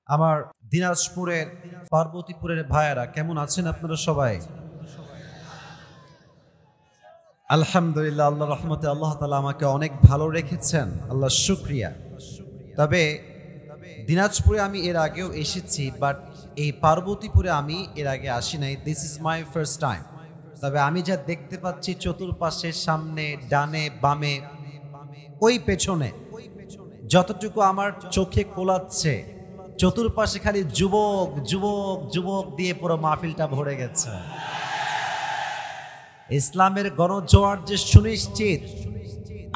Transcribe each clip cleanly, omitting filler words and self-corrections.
আমার দিনাজপুরের পার্বতীপুরের ভাইয়েরা কেমন আছেন আপনারা সবাই? আলহামদুলিল্লাহ, আল্লাহ রহমতে আল্লাহ তাআলা আমাকে অনেক ভালো রেখেছেন, আল্লাহ শুকরিয়া। তবে দিনাজপুরে আমি এর আগেও এসেছি, বাট এই পার্বতীপুরে আমি এর আগে আসি নাই। This is my first time. তবে আমি যা দেখতে পাচ্ছি চতুর্পাশে, সামনে, ডানে, বামে, ওই পেছনে, যতটুকু আমার চোখে কোলাচ্ছে, চতুর্পাশে খালি যুবক যুবক যুবক দিয়ে পুরো মাহফিলটা ভরে গেছে। ইসলামের গণজোয়ার যে সুনিশ্চিত,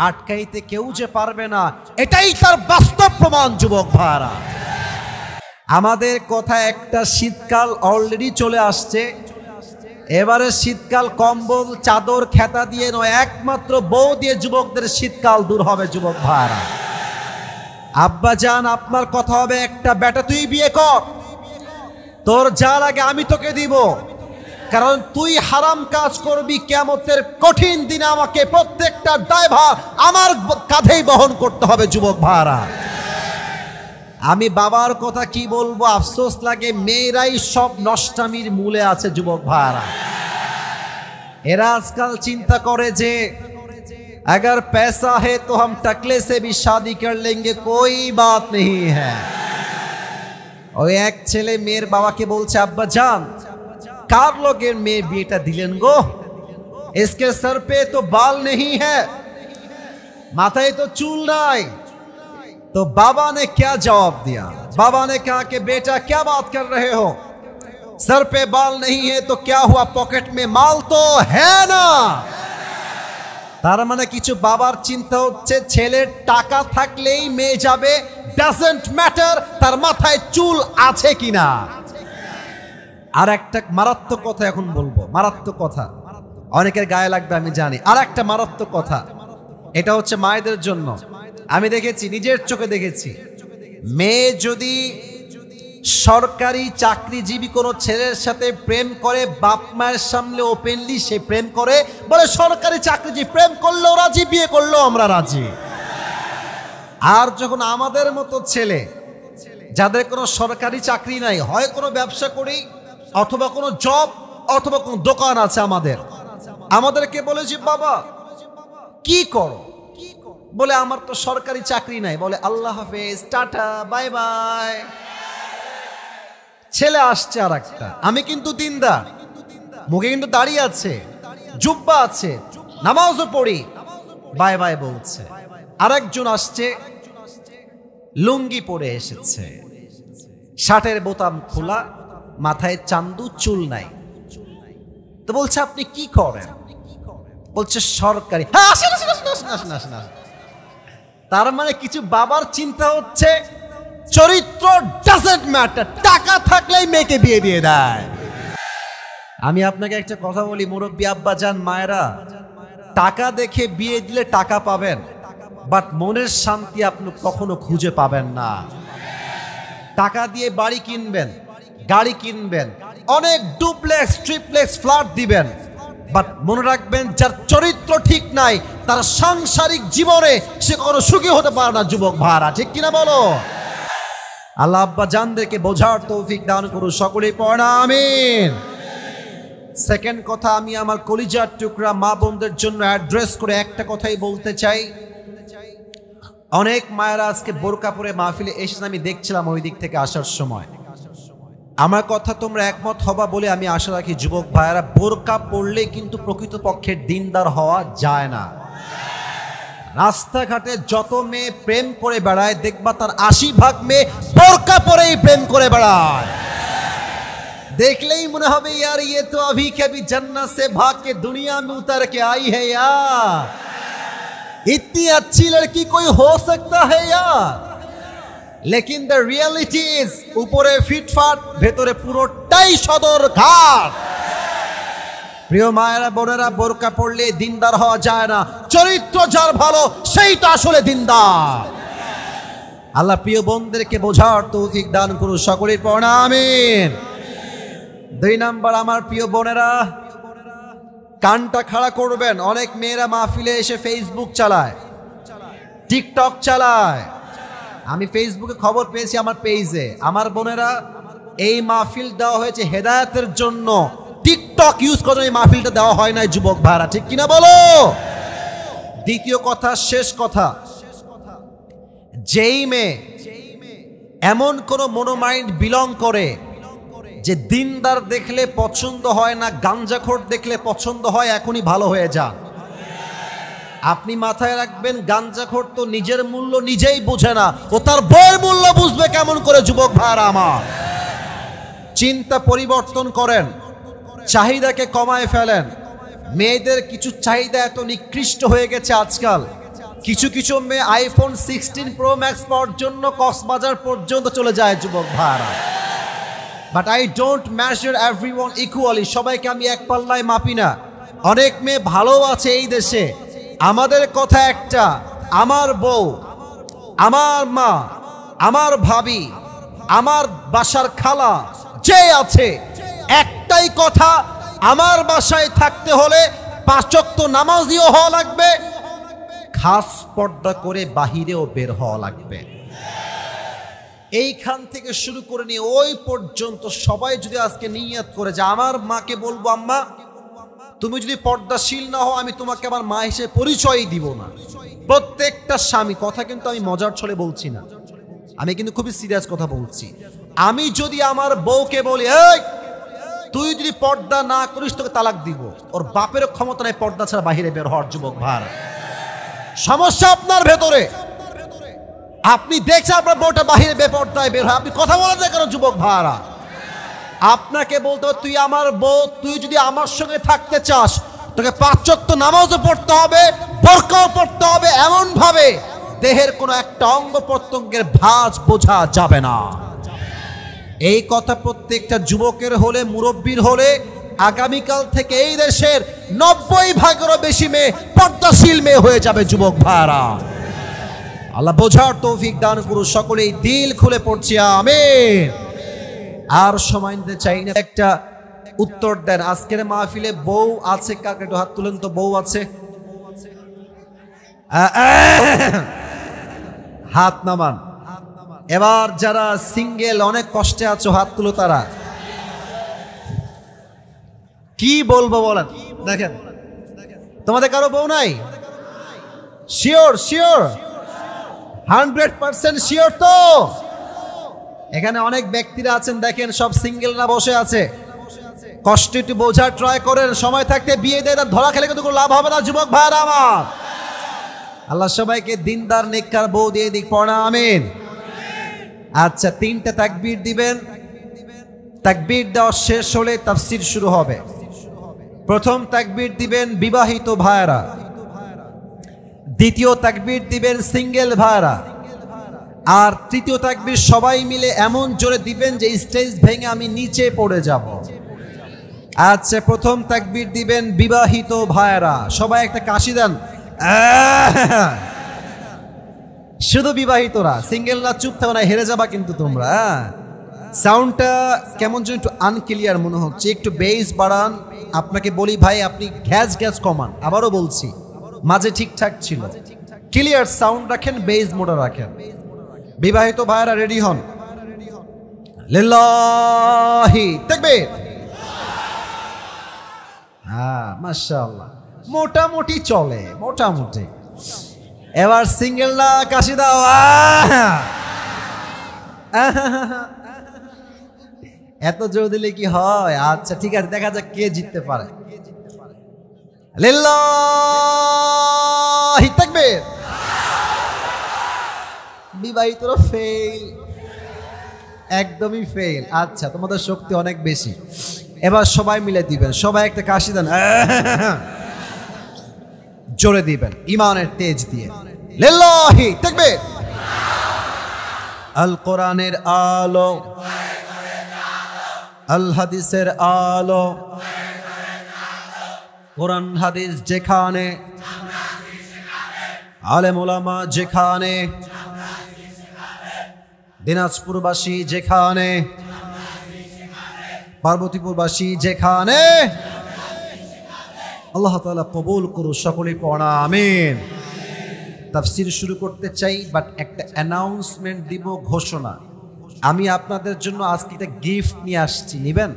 আটকাইতে কেউ যে পারবে না, এটাই তার বাস্তব প্রমাণ। যুবক ভাইরা, আমাদের কথা একটা, শীতকাল অলরেডি চলে আসছে। এবারে শীতকাল কম্বল চাদর খেতা দিয়ে নয়, একমাত্র বউ দিয়ে যুবকদের শীতকাল দূর হবে। যুবক ভাইরা, আব্বা জান, আপনার কথা হবে একটা, বেটা তুই বিয়ে কর, তোর যা লাগে আমি তোকে দিব, কারণ তুই হারাম কাজ করবি। কিয়ামতের কঠিন দিনে আমাকে প্রত্যেকটা দায়ভার আমার কাঁধেই বহন করতে হবে। যুবক ভাইরা, আমি বাবার কথা কি বলবো, আফসোস লাগে, মেয়েরাই সব নষ্টামির মূলে আছে। যুবক ভাইরা, এরা আজকাল চিন্তা করে যে अगर पैसा है तो हम टकले से भी शादी कर लेंगे, कोई बात नहीं है। ওই এক ছেলে মেয়ের বাবাকে বলছে, আব্বা জান, কার লোকের মেয়ে বিয়েটা দিলেন গো? इसके सर पे तो बाल नहीं है, माथाয় तो चूल নাই। तो बाबा ने क्या जवाब दिया? बाबा ने कहा कि बेटा क्या बात कर रहे हो, सर पे बाल नहीं है तो क्या हुआ, पॉकेट में माल तो है ना। তার মানে কিছু বাবার চিন্তা হচ্ছে ছেলের টাকা থাকলেই মেয়ে যাবে, ডাজন্ট ম্যাটার তার মাথায় চুল আছে কিনা। আর একটা মারাত্মক কথা এখন বলবো, মারাত্মক কথা, অনেকের গায়ে লাগবে আমি জানি। আর একটা মারাত্মক কথা, এটা হচ্ছে মায়েদের জন্য। আমি দেখেছি, নিজের চোখে দেখেছি, মেয়ে যদি সরকারি চাকরিজীবী কোনো ছেলের সাথে প্রেম করে, বাপ মায়ের সামনে ওপেনলি সে প্রেম করে, বলে সরকারি চাকরিজীবী, প্রেম করলেও রাজি, বিয়ে করলেও আমরা রাজি। আর যখন আমাদের মতো ছেলে, যাদের কোনো সরকারি চাকরি নাই, হয় কোনো ব্যবসা করি, অথবা কোনো জব, অথবা কোনো দোকান আছে আমাদেরকে বলে যে বাবা কি করো, বলে আমার তো সরকারি চাকরি নাই, বলে আল্লাহ হাফেজ, টাটা, বাই বাই। ছেলে আসছে আর একটা, আমি কিন্তু দিনদার, মুখে কিন্তু দাড়ি আছে, জুব্বা আছে, নামাজও পড়ি, বাই বাই বলছে। আরেকজন আসছে, লুঙ্গি পরে এসেছে, শার্টের বোতাম খোলা, মাথায় চান্দু, চুল নাই। তো বলছে আপনি কি করেন? বলছে সরকারি। তার মানে কিছু বাবার চিন্তা হচ্ছে চরিত্র ডাজন্ট ম্যাটার, টাকা থাকলেই মেয়েকে বিয়ে দিয়ে দেয়। আমি আপনাকে একটা কথা বলি, মুরব্বী আব্বা জান, মায়েরা, টাকা দেখে বিয়ে দিলে টাকা পাবেন, বাট মনের শান্তি আপনি কখনো খুঁজে পাবেন না। টাকা দিয়ে বাড়ি কিনবেন, গাড়ি কিনবেন, অনেক ডুপ্লেক্স ট্রিপ্লেক্স ফ্ল্যাট দিবেন, বাট মনে রাখবেন যার চরিত্র ঠিক নাই, তার সাংসারিক জীবনে সে কখনো সুখী হতে পারে না। যুবক ভাইরা, ঠিক কিনা বলো? আল্লাহ আব্বা জানদেরকে বোঝার তৌফিক দান করুন, সকলেই পড়েন আমিন। সেকেন্ড কথা, আমি আমার কলিজার টুকরা মা বোনদের জন্য অ্যাড্রেস করে একটা কথাই বলতে চাই। অনেক মায়েরা আজকে বোরকা পরে মাহফিলে এসে, আমি দেখছিলাম ওই দিক থেকে আসার সময়। আমার কথা তোমরা একমত হবা বলে আমি আশা রাখি, যুবক ভাইয়েরা, বোরকা পড়লে কিন্তু প্রকৃতপক্ষে দিনদার হওয়া যায় না। রাস্তাঘাটে যত মেয়ে প্রেম করে বেড়ায়, দেখবা তার 80% মেয়ে বোরকা পরেই প্রেম করে বেড়ায়। দেখলেই মনে হবে यार ये तो अभी के अभी जन्नत से भाग के दुनिया में उतर के आई है यार, इतनी अच्छी लड़की कोई हो सकता है यार। लेकिन the reality is ऊपरे फिटफाट, ভেতরে পুরোটাই সদর ঘাট। প্রিয় মায়েরা, বোনেরা, বোরকা পড়লে দিনদার হওয়া যায় না। চরিত্র যার ভালো, সেই তো আসলে দিনদার। আল্লাহ প্রিয় বোনদেরকে বোঝার তৌফিক দান করুন, সকলেই পড়েন আমিন। 2 নাম্বার, আমার প্রিয় বোনেরা, কানটা খাড়া করবেন। অনেক মেয়েরা মাহফিলে এসে ফেসবুক চালায়, টিকটক চালায়, আমি ফেসবুকে খবর পেয়েছি আমার পেজে, আমার বোনেরা এই মাহফিল দেওয়া হয়েছে হেদায়েতের জন্য, টিকটক ইউজ করে এই মাহফিলটা দেওয়া হয় নাই যুবক ভাইরা, ঠিক কিনা বলো? দ্বিতীয় কথা, শেষ কথা, যেই মেয়ে এমন কোন মনোমাইন্ড বিলং করে যে দিনদার দেখলে পছন্দ হয় না, গাঞ্জাখোর দেখলে পছন্দ হয়, এখনই ভালো হয়ে যান। আপনি মাথায় রাখবেন, গাঞ্জাখোর তো নিজের মূল্য নিজেই বোঝে না, ও তার বইয়ের মূল্য বুঝবে কেমন করে? যুবক ভাইরা আমার, চিন্তা পরিবর্তন করেন, চাহিদাকে কমায় ফেলেন। মেয়েদের কিছু চাহিদা এত নিকৃষ্ট হয়ে গেছে আজকাল, কিছু কিছু মেয়ে আইফোন 16 প্রো ম্যাক্স পাওয়ার জন্য কক্সবাজার পর্যন্ত চলে যায় যুবক ভাইরা। But I don't measure everyone equally, সবাইকে আমি এক পাল্লায় মাপি না। অনেক মেয়ে ভালো আছে এই দেশে। আমাদের কথা একটা, আমার বউ, আমার মা, আমার ভাবি, আমার বাসার খালা যে আছে, একটাই কথা, আমার বাসায় থাকতে হলে 5 ওয়াক্ত নামাজিও হওয়া লাগবে, খাস পর্দা করে বাহিরেও বের হওয়া লাগবে। এইখান থেকে শুরু করে নিয়ে ওই পর্যন্ত সবাই যদি আজকে নিয়ত করে যে আমার মাকে বলবো, আম্মা তুমি যদি পর্দাশীল না হও আমি তোমাকে আমার মা হিসেবে পরিচয় দিব না। প্রত্যেকটা স্বামী, কথা কিন্তু আমি মজার ছলে বলছি না, আমি কিন্তু খুবই সিরিয়াস কথা বলছি। আমি যদি আমার বউকে বলি, এই তুই যদি পর্দা না করিস তোকে তালাক দিব, ওর বাপের ক্ষমতা নাই পর্দা ছাড়া বাহিরে বের হওয়ার। যুবক ভাই, সমস্যা আপনার ভেতরে। আপনি দেখছেন আপনার বউটা বাহিরে বেপর্দায় বের হয়, আপনি কথা বলেন না কেন? যুবক ভাইরা, আপনাকে বলতে হবে তুই আমার বউ, তুই যদি আমার সঙ্গে থাকতে চাস তোকে 5 ওয়াক্ত নামাজও পড়তে হবে, বোরকাও পড়তে হবে, এমন ভাবে দেহের কোনো একটা অঙ্গ প্রত্যঙ্গের ভাঁজ বোঝা যাবে না। এই কথা প্রত্যেকটা যুবকের হলে, মুরব্বীর হলে, আগামীকাল থেকে এই দেশের 90% বেশি মেয়ে পর্দাশীল মেয়ে হয়ে যাবে। যুবক ভাইরা, আল্লাহ বোঝার তৌফিক দান করুন। সকলেই দিল খুলে পড়ছি আমিন। আর সময় নিতে চাই না, একটা উত্তর দেন। আজকের মাহফিলে বউ আছে কাকে? একটু হাত তুলেন তো, বউ আছে? হাত নামান। এবার যারা সিঙ্গেল, অনেক কষ্টে আছো, হাত তুলো তারা। কি বলবো বলেন? দেখেন, তোমাদের কারো বউ নাই? শিওর? শিওর? 100% শিওর তো? এখানে অনেক ব্যক্তিরা আছেন, দেখেন সব সিঙ্গেল না বসে আছে। কষ্ট একটু বোঝার ট্রাই করেন, সময় থাকতে বিয়ে দেয়, ধরা খেলে কিন্তু কোনো লাভ হবে না। যুবক ভাইরা আমার, আল্লাহ সবাইকে দিনদার নেককার বউ দিয়ে দিক, পড়া আমিন। আচ্ছা, 3টে তাকবীর দিবেন। তাকবীর দেওয়া শেষ হলে তাফসীর শুরু হবে। প্রথম তাকবীর দিবেন বিবাহিত ভাইরা, দ্বিতীয় তাকবীর দিবেন সিঙ্গেল ভাইরা, আর তৃতীয় তাকবীর সবাই মিলে এমন জোরে দিবেন যে স্টেজ ভেঙে আমি নিচে পড়ে যাব। আচ্ছা, প্রথম তাকবীর দিবেন বিবাহিত ভাইরা, সবাই একটা কাশি দেন। শুধু বিবাহিতরা, সিঙ্গেলরা চুপ থাকো না, হেরে যাবা কিন্তু তোমরা। সাউন্ডটা কেমন যেন একটু আনক্লিয়ার মনে হচ্ছে, একটু বেস বাড়ান। আপনাকে বলি ভাই, আপনি গ্যাস কমান। আবারও বলছি, মাঝে ঠিকঠাক ছিল। ক্লিয়ার সাউন্ড রাখেন, বেস মোডে রাখেন। বিবাহিত ভাইরা রেডি হন। লিল্লাহি তাকবীর। হ্যাঁ, মাশাআল্লাহ, মোটামুটি চলে, মোটামুটি। এবার সিঙ্গেলরা কাশি দাও। এত জোর দিলে কি হয়? আচ্ছা ঠিক আছে, দেখা যাক কে জিততে পারে। লিল্লাহি তাকবীর। বিবাহিতরা ফেল, একদমই ফেল। আচ্ছা, তোমাদের শক্তি অনেক বেশি। এবার সবাই মিলে দিবেন, সবাই একটা কাশি দেন, জোরে দিবেন ইমানের তেজ দিয়ে। লিল্লাহি তাকবীর। আল কোরআনের আলো, আল হাদিসের আলো, কোরআন হাদিস যেখানে, আলেম ওলামা যেখানে, দিনাজপুরবাসী যেখানে, পার্বতীপুরবাসী যেখানে, আল্লাহ তাআলা কবুল করুন। সকলেই পড়া আমিন। তাফসির শুরু করতে চাই, বাট একটা অ্যানাউন্সমেন্ট দিব, ঘোষণা। আমি আপনাদের জন্য আজকে একটা গিফট নিয়ে আসছি, নিবেন?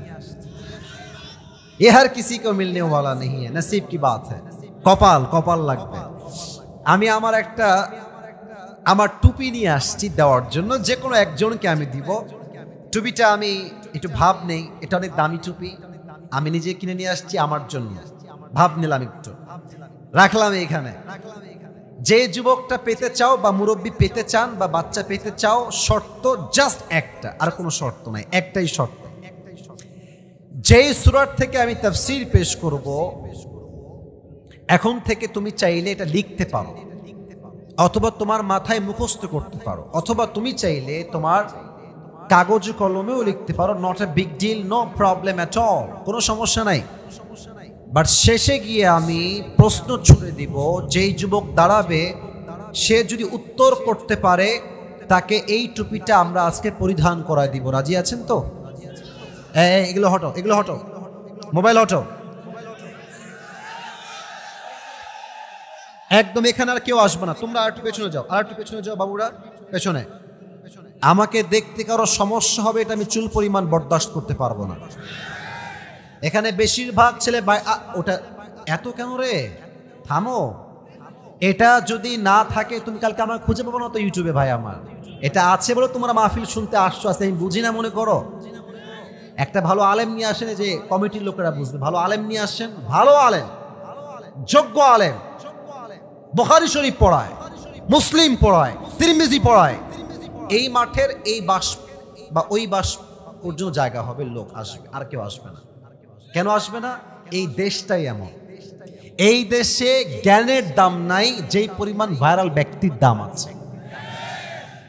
এ হর কিসি কো মিলনে ওয়ালা নেই হ্যায়, নসিব কি বাত হ্যায়। কপাল কপাল লাগবে। আমি আমার টুপি নিয়ে আসছি দেওয়ার জন্য, যে কোনো একজনকে আমি দিব। টুপিটা আমি একটু ভাব নেই, এটা অনেক দামি টুপি, আমি নিজে কিনে নিয়ে আসছি আমার জন্য। ভাব নিলাম একটু, রাখলাম এখানে। যে যুবকটা পেতে চাও বা মুরব্বী পেতে চান বা বাচ্চা পেতে চাও, শর্ত জাস্ট একটা, আর কোনো শর্ত নাই, একটাই শর্ত। যেই সূরার থেকে আমি তাফসীর পেশ করব, এখন থেকে তুমি চাইলে এটা লিখতে পারো, অথবা তোমার মাথায় মুখস্থ করতে পারো, অথবা তুমি চাইলে তোমার কাগজ কলমেও লিখতে পারো। Not a big deal, no problem at all, কোনো সমস্যা নাই। বাট শেষে গিয়ে আমি প্রশ্ন ছুড়ে দিব, যেই যুবক দাঁড়াবে সে যদি উত্তর করতে পারে তাকে এই টুপিটা আমরা আজকে পরিধান করায় দিব। রাজি আছেন তো? এগুলো হটো, এগুলো হটো, মোবাইল হটো একদম। এখানে আর কেউ আসবে না, তোমরা আর একটু পেছনে যাও, আর একটু পেছনে যাও বাবুরা, পেছনে। আমাকে দেখতে কারো সমস্যা হবে, এটা আমি চুল পরিমাণ বরদাস্ত করতে পারবো না। এখানে বেশিরভাগ ছেলে ওটা এত কেন রে, থামো। এটা যদি না থাকে তুমি কালকে আমার খুঁজে পাবো না তো ইউটিউবে। ভাই আমার এটা আছে বলে তোমরা মাহফিল শুনতে আসছো, আজকে আমি বুঝি না মনে করো। একটা ভালো আলেম নিয়ে আসেন, যে কমিটির লোকেরা বুঝবে, ভালো আলেম নিয়ে আসেন, ভালো আলেম, যোগ্য আলেম, বুখারী শরীফ পড়ায়, মুসলিম পড়ায়, তিরমিজি পড়ায়। এই মাঠের এই বাস বা ওই বাস পর্যন্ত জায়গা হবে, লোক আসবে, আর কেউ আসবে না। কেন আসবে না? এই দেশটাই এমন। এই দেশে জ্ঞানের দাম নাই যেই পরিমাণ ভাইরাল ব্যক্তির দাম আছে।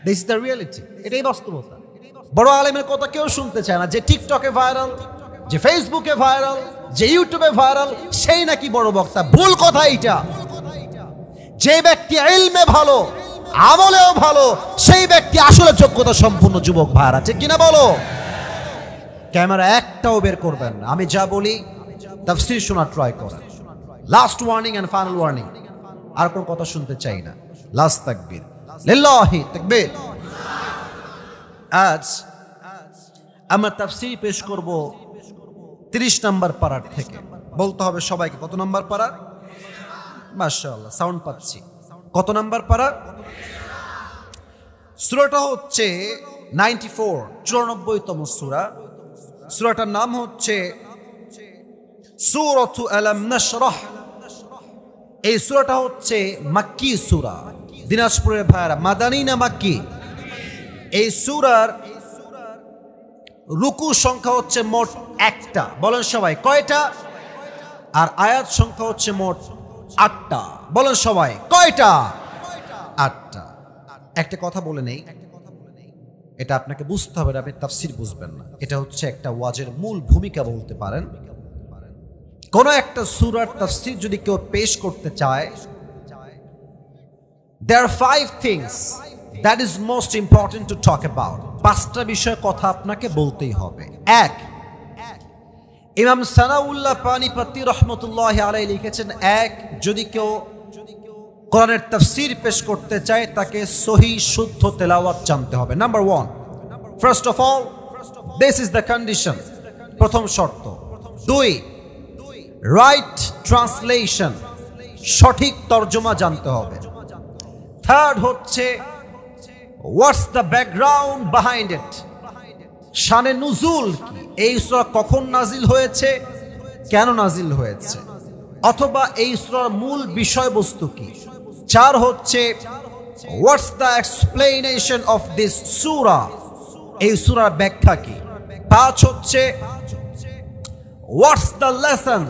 দিস ইজ দ্য রিয়েলিটি, এটাই বাস্তবতা। বড় আলেমের কথা কেউ শুনতে চায় না। যে টিকটকে ভাইরাল, যে ফেসবুকে ভাইরাল, যে ইউটিউবে ভাইরাল, সেই নাকি বড় বক্তা। ভুল কথা এইটা। যে ব্যক্তি ইলমে ভালো, আমলেও ভালো, সেই ব্যক্তি আসলে যোগ্যতা সম্পূর্ণ যুবক ভাইরা, ঠিক কিনা বলো? ক্যামেরা একটাও বের করবেন না, আমি যা বলি তাফসীর শোনার ট্রাই করেন। Last warning and final warning, আর কোন কথা শুনতে চাই না। লাস্ট তাকবীর, লিল্লাহি তাকবীর। আজ আমরা তাফসীর পেশ করব 30 নম্বর পারার থেকে। বলতে হবে সবাইকে, কত নম্বর পারা? মাশাআল্লাহ, সাউন্ড পাচ্ছি। কত নম্বর পারা? সূরাটা হচ্ছে 94তম সূরা। সূরাটার নাম হচ্ছে সূরাতু আলাম নাশরাহ। এই সূরাটা হচ্ছে মাক্কি সূরা। দিনাজপুরের ভাইরা, মাদানী না মাক্কি? এই সূরার রুকু সংখ্যা হচ্ছে মোট 1টা। বলেন সবাই, কয়টা? আর আয়াত সংখ্যা হচ্ছে মোট 8টা। বলেন সবাই, কয়টা? 8টা। একটা কথা বলে নেই, এটা আপনাকে বুঝতে হবে, আপনি তাফসীর বুঝবেন না। এটা হচ্ছে একটা ওয়াজের মূল ভূমিকা বলতে পারেন। কোন একটা সূরার তাফসীর যদি কেউ পেশ করতে চায়, there are 5 things that is most important to talk about. 5টা বিষয় কথা আপনাকে বলতেই হবে। 1, ইমাম সানাউল্লাহ পানিপতি রহমতুল্লাহি আলাইহি লিখেছেন, 1, যদি কেউ কোরআনের তাফসীর পেশ করতে চায় তাকে সহিহ শুদ্ধ তেলাওয়াত জানতে হবে। Number 1, first of all this is the condition, প্রথম শর্ত। 2, রাইট ট্রান্সলেশন, সঠিক তর্জমা জানতে হবে। 3rd হচ্ছে what's the background behind it, শানে নুজুল কি, এই সূরা কখন নাজিল হয়েছে, কেন নাজিল হয়েছে, অথবা এই সূরার মূল বিষয়বস্তু কি। 4 হচ্ছে what's the explanation of this সূরা, এই সূরার ব্যাখ্যা কি। 5 হচ্ছে what's the lesson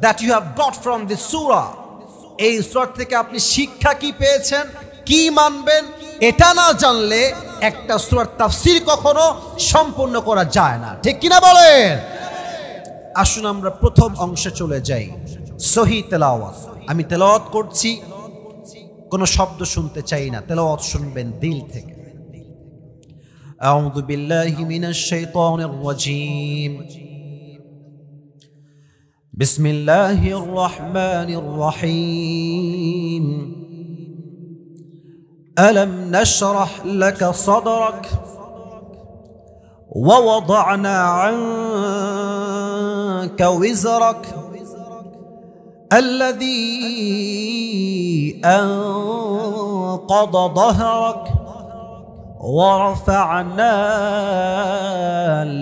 that you have got from this সূরা, এই সূরা থেকে আপনি শিক্ষা কি পেয়েছেন, কি মানবেন। এটা না জানলে একটা সূরার তাফসীর কখনো সম্পূর্ণ করা যায় না, ঠিক কিনা বলেন? আসুন আমরা প্রথম অংশে চলে যাই, সহিহ তেলাওয়াত। আমি তেলাওয়াত করছি, কোনো শব্দ শুনতে চাই না, তেলাওয়াত শুনবেন দিল থেকে। আউযু বিল্লাহি মিনাশ শাইতানির রাজীম, বিসমিল্লাহির রহমানির রহিম। ألم نشرح لك صدرك ووضعنا عنك وزرك الذي أنقض ظهرك ورفعنا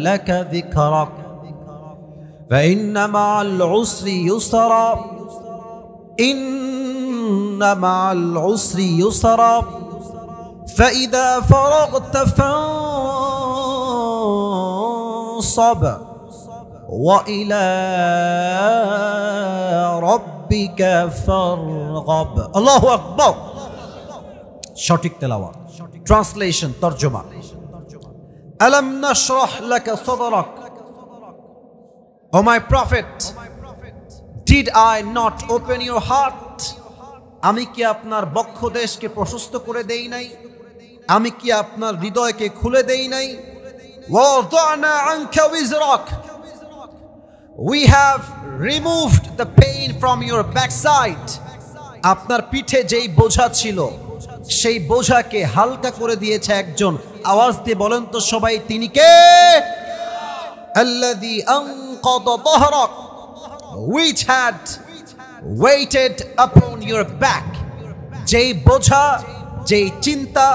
لك ذكرك فإن مع العسر يسرا إن مع العسر يسرا فإذا فرغت فانصب وإلى ربك فارغب الله أكبر সঠিক তেলাওয়াত ট্রান্সলেশন তরজমা আলাম নাশরাহ লাকা সাদরাক O my prophet, did I not open your heart? আমি কি আপনার বক্ষদেশকে প্রশস্ত করে দেই নাই? আমি কি আপনার হৃদয়কে খুলে দেই নাই? ওয়াদানা আনকা ওয়িজরাক, we have removed the pain from your backside. আপনার পিঠে যেই বোঝা ছিল সেই বোঝাকে হালকা করে দিয়েছে একজন। আওয়াজ দিয়ে বলেন তো সবাই, তিনি কে? الذي أنقض ظهرك, which had weighted upon your back. যেই বোঝা, যেই চিন্তা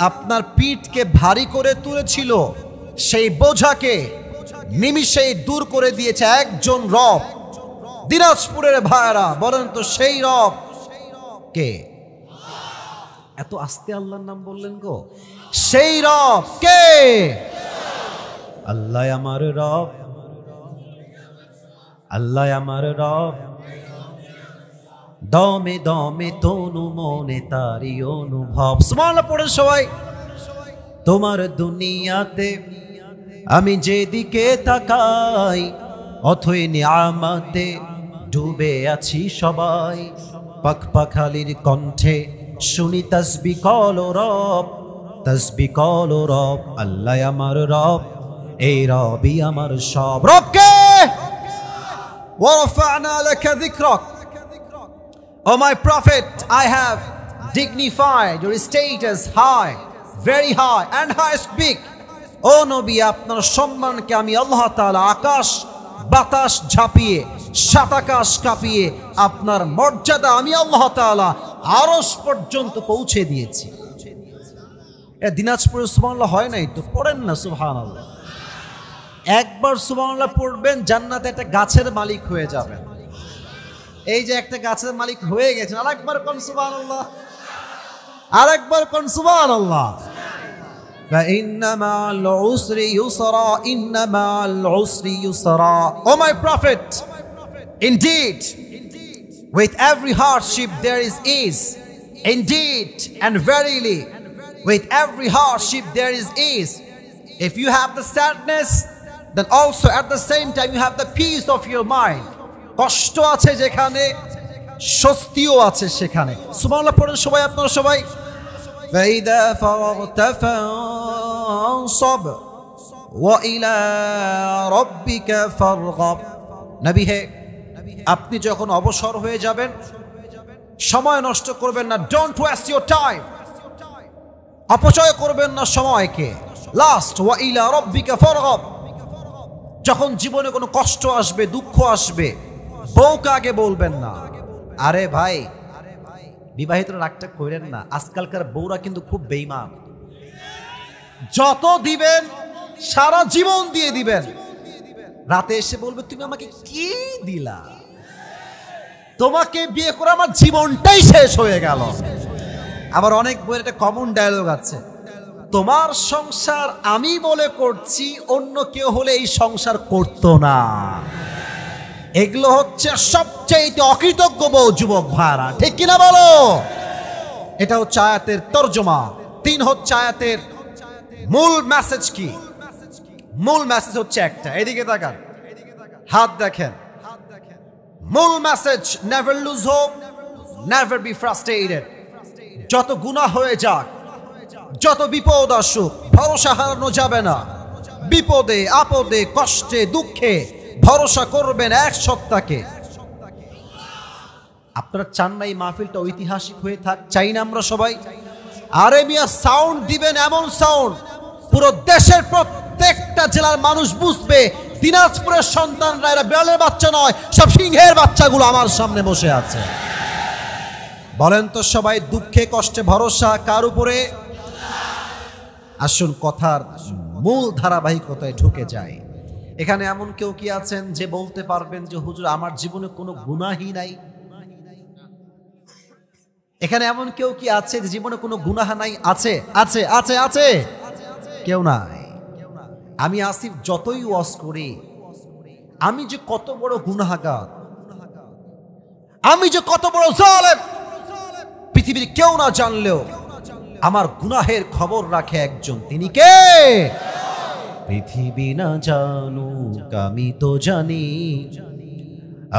আপনার পিঠকে ভারী করে তুলেছিল, সেই বোঝাকে নিমিষেই দূর করে দিয়েছে একজন রব। দিনাজপুরের ভাইরা বলেন তো সেই রব কে? এত আস্তে আল্লাহর নাম বললেন গো। সেই রব কে? আল্লাহ আমার রব, আল্লাহ আমার রব, দমে দমে তনু মনে তারি অনুভব। সুবহানাল্লাহ পড়ে সবাই। তোমার দুনিয়াতে আমি যেদিকে তাকাই, অথই নিয়ামতে ডুবে আছি সবাই। পাখপাখালির কণ্ঠে শুনি তাসবিহ কল রব, তাসবিহ কল রব। আল্লাহ আমার রব, এই রবই আমার সব। রবকে ওয়ারফা'না লাকা যিকরাক, O my prophet, I have dignified your status high, very high and highest big. ও নবী, আপনার সম্মানকে আমি আল্লাহ তাআলা আকাশ বাতাস ঝাঁপিয়ে সাত আকাশ কাঁপিয়ে আপনার মর্যাদা আমি আল্লাহ তাআলা আরশ পর্যন্ত পৌঁছে দিয়েছি। এ দিনাজপুরে সুবহানাল্লাহ হয় নাই তো? পড়েন না সুবহানাল্লাহ। একবার সুবহানাল্লাহ পড়বেন, জান্নাতে একটা গাছের মালিক হয়ে যাবেন। এই যে একটা গাছের মালিক হয়ে গেছেন, আরেকবার কোন সুবহানাল্লাহ, আরেকবার কোন সুবহানাল্লাহ। فإن مع العسر يسرا إن مع العسر يسرا. O my prophet, indeed with every hardship there is ease. Indeed and verily with every hardship there is ease. If you have the sadness, then also at the same time you have the peace of your mind. কষ্ট আছে যেখানে, স্বস্তিও আছে সেখানে। সুবহানাল্লাহ পড়েন সবাই, আপনারা সবাই। فإذا فرغت فانصب وإلى ربك فارغب. নবী হে, আপনি যখন অবসর হয়ে যাবেন, সময় নষ্ট করবেন না। ডোন্ট ওয়েস্ট ইওর টাইম, অপচয় করবেন না সময়কে। লাস্ট ওয়া ইলা রাব্বিকা ফারগাব। যখন জীবনে কোনো কষ্ট আসবে, দুঃখ আসবে, বউকে আগে বলবেন না। আরে ভাই, বিবাহিতরা রাগটা করেন না, আজকালকার বউরা কিন্তু খুব বেঈমান। যত দিবেন সারা জীবন দিয়ে দিবেন, রাতে এসে বলবে তুমি আমাকে কি দিলা, তোমাকে বিয়ে করে আমার জীবনটাই শেষ হয়ে গেল। আবার অনেক বইয়ের একটা কমন ডায়লগ আছে, তোমার সংসার আমি বলে করছি, অন্য কেউ হলে এই সংসার করতো না। এগুলো হচ্ছে সবচেয়ে অকৃতজ্ঞ বউ যুবক ভাইরা, ঠিক কিনা বলো? এটা হচ্ছে আয়াতের তরজমা। 3 হচ্ছে আয়াতের মূল মেসেজ কি? মূল মেসেজ হচ্ছে একটা, এদিকে তাকান, হাত দেখেন। মূল message, never lose hope, never be frustrated. যত গুনাহ হয়ে যাক, যত বিপদ আসুক, ভরসা হারানো যাবে না। বিপদে আপদে কষ্টে দুঃখে ভরসা করবেন এক সত্তাকে। আপনারা চান না এই মাহফিলটা ঐতিহাসিক হয়ে থাক? চাই না আমরা সবাই? আরে মিয়া সাউন্ড দিবেন এমন সাউন্ড পুরো দেশের প্রত্যেকটা জেলার মানুষ বুঝবে দিনাজপুরের সন্তানরা এরা বিড়ালের বাচ্চা নয়, সব সিংহের বাচ্চাগুলো আমার সামনে বসে আছে। বলেন তো সবাই, দুঃখে কষ্টে ভরসা কার উপরে? আসুন কথার মূল ধারাবাহিকতায় ঢুকে যায়। এখানে এমন কেউ কি আছেন যে বলতে পারবেন যে হুজুর আমার জীবনে কোনো গুনাহই নাই? এখানে এমন কেউ কি আছে যে জীবনে কোনো গুনাহ নাই? আছে আছে আছে আছে? কেউ নাই। আমি আসিফ যতই ওয়াজ করি, আমি যে কত বড় গুনাহগার, আমি যে কত বড় জালেম, পৃথিবীর কেউ না জানলেও আমার গুনাহের খবর রাখে একজন, তিনি কে? পৃথিবী না জানুক আমি তো জানি,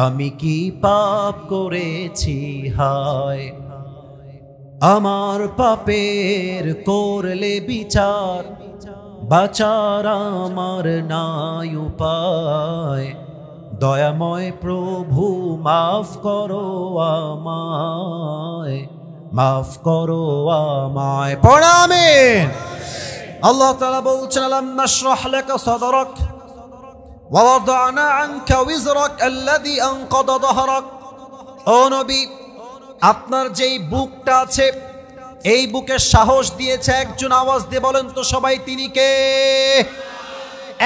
আমি কি পাপ করেছি হায়, আমার পাপের করলে বিচার, বাঁচার আমার নাই উপায়, দয়াময় প্রভু মাফ করো আমায়, মাফ করো আমায়। পড়া আমিন। আল্লাহ তাআলা বলছেন আলাম নাশরাহ লাকা সাদরাক ওয়া ওয়াদানা আনকা ওয়িজরাক আল্লাযী আনকাদা যাহরাক। ও নবী, আপনার যেই বুকটা আছে এই বুকে সাহস দিয়েছে একজন, আওয়াজ দিয়ে বলেন তো সবাই তিনি কে?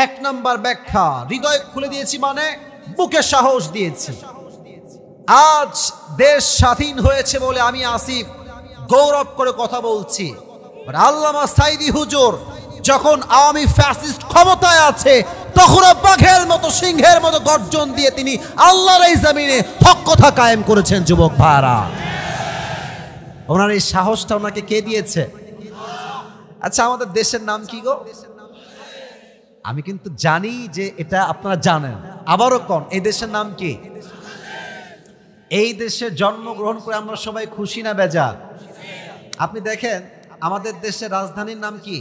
এক নাম্বার ব্যাখ্যা, হৃদয় খুলে দিয়েছি মানে বুকে সাহস দিয়েছি। আজ দেশ স্বাধীন হয়েছে বলে আমি আসিফ গৌরব করে কথা বলছি। আল্লামা সাঈদী হুজুর যখন আওয়ামী ফ্যাসিস্ট ক্ষমতায় আছে তখন বাঘের মতো সিংহের মতো গর্জন দিয়ে তিনি আল্লাহর এই জমিনে হক কথা কায়েম করেছেন। যুবক ভাইরা, ওনার এই সাহসটা ওনাকে কে দিয়েছে? আচ্ছা, আমাদের দেশের নাম কি গো? আমি কিন্তু জানি যে এটা আপনারা জানেন, আবারও কোন এই দেশের নাম কি? এই দেশে জন্মগ্রহণ করে আমরা সবাই খুশি না বেজার? আপনি দেখেন আমাদের দেশের রাজধানীর নাম কি?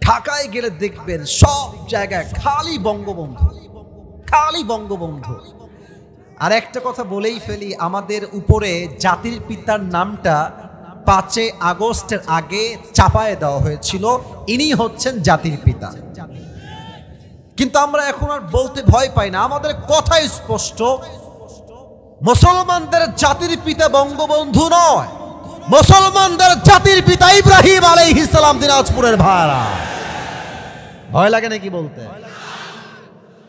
ঢাকায় গেলে দেখবেন সব জায়গায় খালি বঙ্গবন্ধু, খালি বঙ্গবন্ধু। আর একটা কথা বলেই ফেলি, আমাদের উপরে জাতির পিতার নামটা 5 আগস্টের আগে চাপায় দেওয়া হয়েছিল, ইনি হচ্ছেন জাতির পিতা। কিন্তু আমরা এখন আর বলতে ভয় পাই না, আমাদের কথাই স্পষ্ট, মুসলমানদের জাতির পিতা বঙ্গবন্ধু নয়, মুসলমানদের জাতির পিতা ইব্রাহিম আলাইহিস সালাম। দিনাজপুরের ভাইরা, ভয় লাগে নাকি বলতে?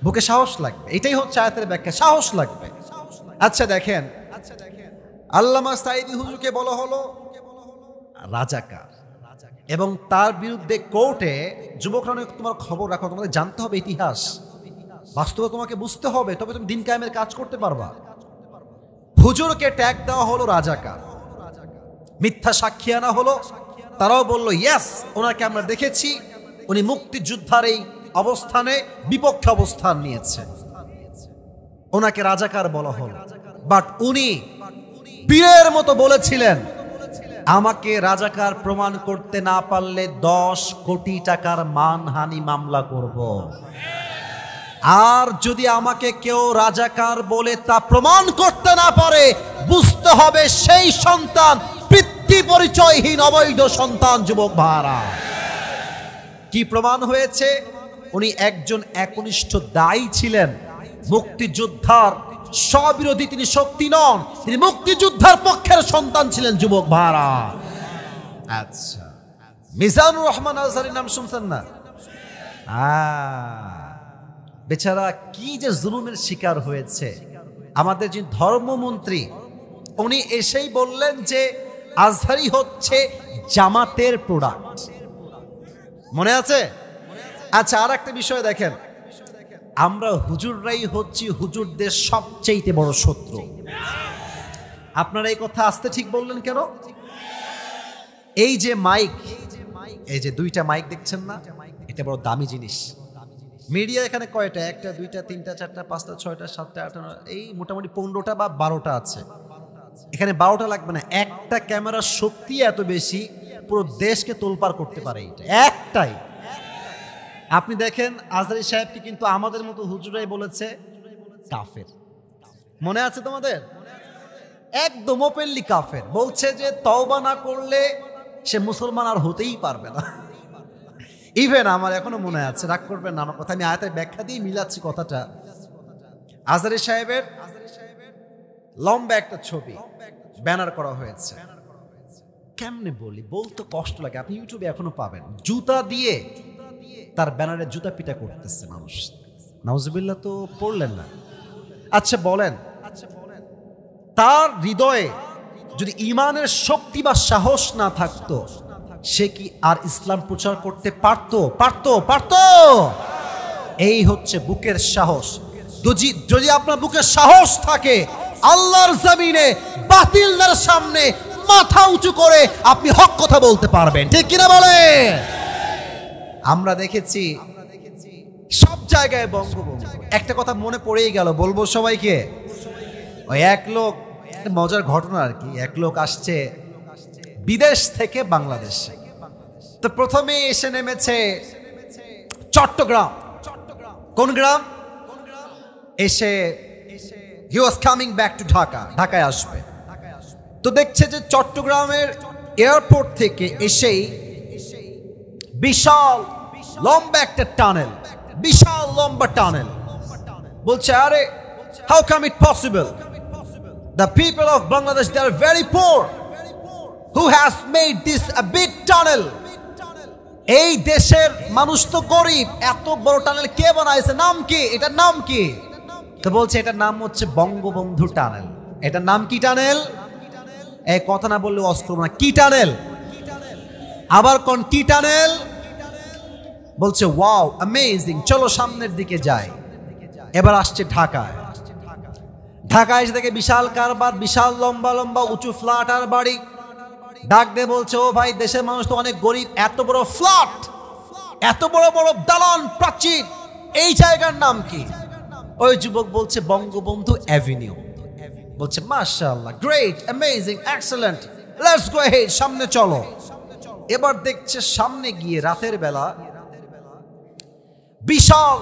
বুকে সাহস লাগবে, এটাই হচ্ছে আয়াতের ব্যাখ্যা, সাহস লাগবে। আচ্ছা দেখেন, আল্লামা সাঈদী হুজুরকে বলা হলো রাজাকার, এবং তার বিরুদ্ধে কোর্টে যুবকরা তোমার খবর রাখো, তোমাদের জানতে হবে ইতিহাস, বাস্তবে তোমাকে বুঝতে হবে, তবে তুমি দিন কায়েমের কাজ করতে পারবা। হুজুরকে ট্যাগ দেওয়া হলো রাজাকার, মিথ্যা সাক্ষী আনা হলো, তারাও বলল ইয়েস ওনাকে আমরা দেখেছি, উনি মুক্তিযোদ্ধার এই অবস্থানে বিপক্ষে অবস্থান নিয়েছে, ওনাকে রাজাকার বলা হলো। বাট উনি বীরের মতো বলেছিলেন, আমাকে রাজাকার প্রমাণ করতে না পারলে 10 কোটি টাকার মানহানি মামলা করব, আর যদি আমাকে কেউ রাজাকার বলে তা প্রমাণ করতে না পারে বুঝতে হবে সেই সন্তান পিতৃ পরিচয়হীন অবৈধ সন্তান। যুবক ভাইরা, কি প্রমাণ হয়েছে? উনি একজন একনিষ্ঠ দায়ী ছিলেন, মুক্তিযোদ্ধার স্ববিরোধী তিনি শক্তি নন, তিনি মুক্তিযোদ্ধার পক্ষের সন্তান ছিলেন। যুবক ভাইরা, আচ্ছা, মিজানুর রহমান আজহারীর নাম শুনছেন না? বেচারা কি যে জুলুমের শিকার হয়েছে। আমাদের যে ধর্মমন্ত্রী উনি এসেই বললেন যে আজহারী হচ্ছে জামাতের প্রোডাক্ট, মনে আছে? আচ্ছা, আর একটা বিষয় দেখেন, আমরা হুজুররাই হচ্ছি হুজুরদের সবচেয়ে বড় শত্রু। আপনারা এই কথা আস্তে ঠিক বললেন কেন? এই যে মাইক, এই যে 2টা মাইক দেখছেন না, এটা বড় দামি জিনিস। মিডিয়া এখানে কয়টা? 1টা 2টা 3টা 4টা 5টা 6টা 7টা 8টা, এই মোটামুটি 15টা বা 12টা আছে। এখানে 12টা লাগবে না, একটা ক্যামেরার শক্তি এত বেশি পুরো দেশকে তোলপাড় করতে পারে, এটা একটাই। আপনি দেখেন আজহারী সাহেবকে কিন্তু আমাদের মতো হুজুরাই বলেছে কাফের, মনে আছে তোমাদের? একদম ওপেনলি কাফের, বলছে যে তওবা না করলে সে মুসলমান আর হতেই পারবে না। ইভেন আমার এখনো মনে আছে, রাগ করবেন না আমার কথা, আমি আয়াতের ব্যাখ্যা দিয়ে মিলাচ্ছি কথাটা। আজহারী সাহেবের লম্বা একটা ছবি ব্যানার করা হয়েছে। কেমনে বলি, বলতে কষ্ট লাগে, আপনি ইউটিউবে এখনো পাবেন। জুতা দিয়ে তার ব্যানারে জুতা পিটা করতেছে মানুষ। নাউজুবিল্লাহ তো পড়লেন না? আচ্ছা বলেন, তার হৃদয়ে যদি ঈমানের শক্তি বা সাহস না থাকতো, সে কি আর ইসলাম প্রচার করতে পারতো? এই হচ্ছে বুকের সাহস। যদি আপনার বুকের সাহস থাকে, আল্লাহর জমিনে বাতিলদের সামনে মাথা উঁচু করে আপনি হক কথা বলতে পারবেন, ঠিক কিনা বলে? আমরা দেখেছি সব জায়গায় বঙ্গবন্ধু। একটা কথা মনে পড়েই গেল, বলবো সবাইকে। ওই এক লোক, মজার ঘটনা আর কি, এক লোক আসছে বিদেশ থেকে বাংলাদেশে। তো প্রথমে এসে নেমেছে চট্টগ্রাম। কোন গ্রাম? এসে he was coming back to Dhaka, ঢাকায় আসবে। তো দেখছে যে চট্টগ্রামের এয়ারপোর্ট থেকে এসেই বিশাল লম্বা একটা টানেল, বিশাল লম্বা টানেল। বলছে, আরে how come it possible? The people of Bangladesh, they are very poor. Who has made this a big tunnel? এই দেশের মানুষ তো গরিব, এত বড় টানেল কে বানাইছে? নাম কি? এটার নাম কি? তো বলছে এটার নাম হচ্ছে বঙ্গবন্ধু টানেল। এটার নাম কি টানেল? এই কথা না বললে অস্ত্র না। কি টানেল? আবার কোন কি টানেল? বলছে ওয়াও অ্যামেজিং, চলো সামনের দিকে যাই। এবার আসছে ঢাকায়। ঢাকায় এসে দেখে বিশাল কারবার, বিশাল লম্বা লম্বা উঁচু ফ্ল্যাট আর বাড়ি। ডাক দিয়ে বলছে, ও ভাই, দেশের মানুষ তো অনেক গরিব, এত বড় ফ্ল্যাট, এত বড় বড় দালান প্রাচীর, এই জায়গার নাম কি? ওই যুবক বলছে বঙ্গবন্ধু অ্যাভিনিউ। বলছে মাশাআল্লাহ, great, amazing, excellent, let's go head, সামনে চলো। এবার দেখছে সামনে গিয়ে রাতের বেলা বিশাল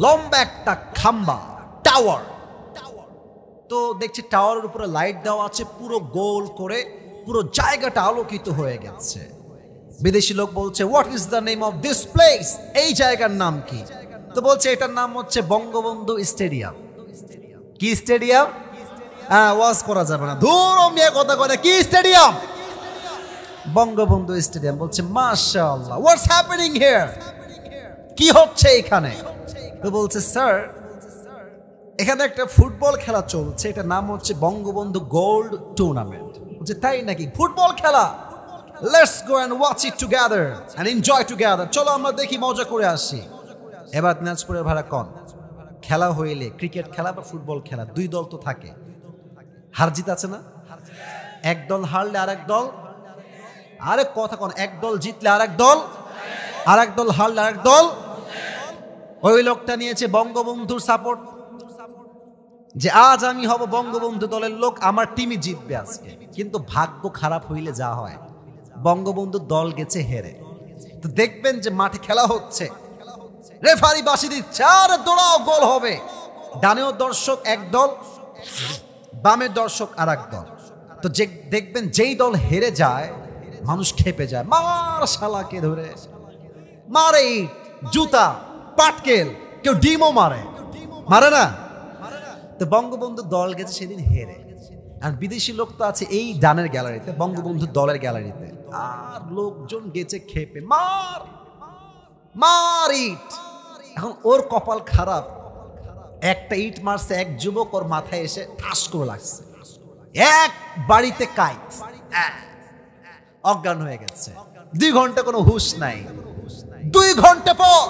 লম্বা একটা খাম্বা, টাওয়ার। তো দেখছে টাওয়ারের উপরে লাইট দেওয়া আছে, পুরো গোল করে পুরো জায়গাটা আলোকিত হয়ে গেছে। বিদেশি লোক বলছে, what is the name of this place? এই জায়গার নাম কি? তো বলছে এটার নাম হচ্ছে বঙ্গবন্ধু স্টেডিয়াম। কি স্টেডিয়াম? হ্যাঁ, ওয়াজ করা যাবে না, দূর মেয়ে কথা কথা। কি স্টেডিয়াম? বঙ্গবন্ধু স্টেডিয়াম। বলছে মাশাআল্লাহ, হোয়াটস হ্যাপেনিং হিয়ার? কি হচ্ছে এখানে? তো বলছে, স্যার, এখানে একটা ফুটবল খেলা চলছে, এটার নাম হচ্ছে বঙ্গবন্ধু গোল্ড টুর্নামেন্ট। বলছে তাই নাকি? ফুটবল খেলা? Let's go and watch it together and enjoy together, চলো আমরা দেখি, মজা করে আসি। এবার দিনাজপুরের ভাড়া কন, খেলা হইলে ক্রিকেট খেলা বা ফুটবল খেলা, দুই দল তো থাকে, হার জিত আছে না? এক দল হারলে আরেক দল, আরে কথা কন, এক দল জিতলে আরেক দল, আরেক দল হারলে আরেক দল। ওই লোকটা নিয়েছে বঙ্গবন্ধুর সাপোর্ট, যে আজ আমি হব বঙ্গবন্ধু দলের লোক, আমার টিমই জিতবে আজকে। কিন্তু ভাগ্য খারাপ হইলে যা হয়, বঙ্গবন্ধু দল গেছে হেরে। তো দেখবেন যে মাঠে খেলা হচ্ছে, রেফারি বাঁশি দিচ্ছে, আর দৌড়াও, গোল হবে। ডানেও দর্শক এক দল, বামের দর্শক আর এক দল। তো যে দেখবেন যেই দল হেরে যায়, মানুষ খেপে যায়, মার শালাকে ধরে, মারে ইট, জুতা, পাটকেল, কেউ ডিমও মারে, মারে না? তো বঙ্গবন্ধু দল গেছে সেদিন হেরে, আর বিদেশি লোক তো আছে এই ডানের গ্যালারিতে, বঙ্গবন্ধু দলের গ্যালারিতে, আর লোকজন গেছে খেপে, মার মার ইট। এখন ওর কপাল খারাপ, একটা ইট মারছে এক যুবক, ওর মাথায় এসে ঠাস করে লাগছে, এক বাড়িতে কাইট, অজ্ঞান হয়ে গেছে। 2 ঘন্টা কোনো হুঁশ নাই। 2 ঘন্টা পর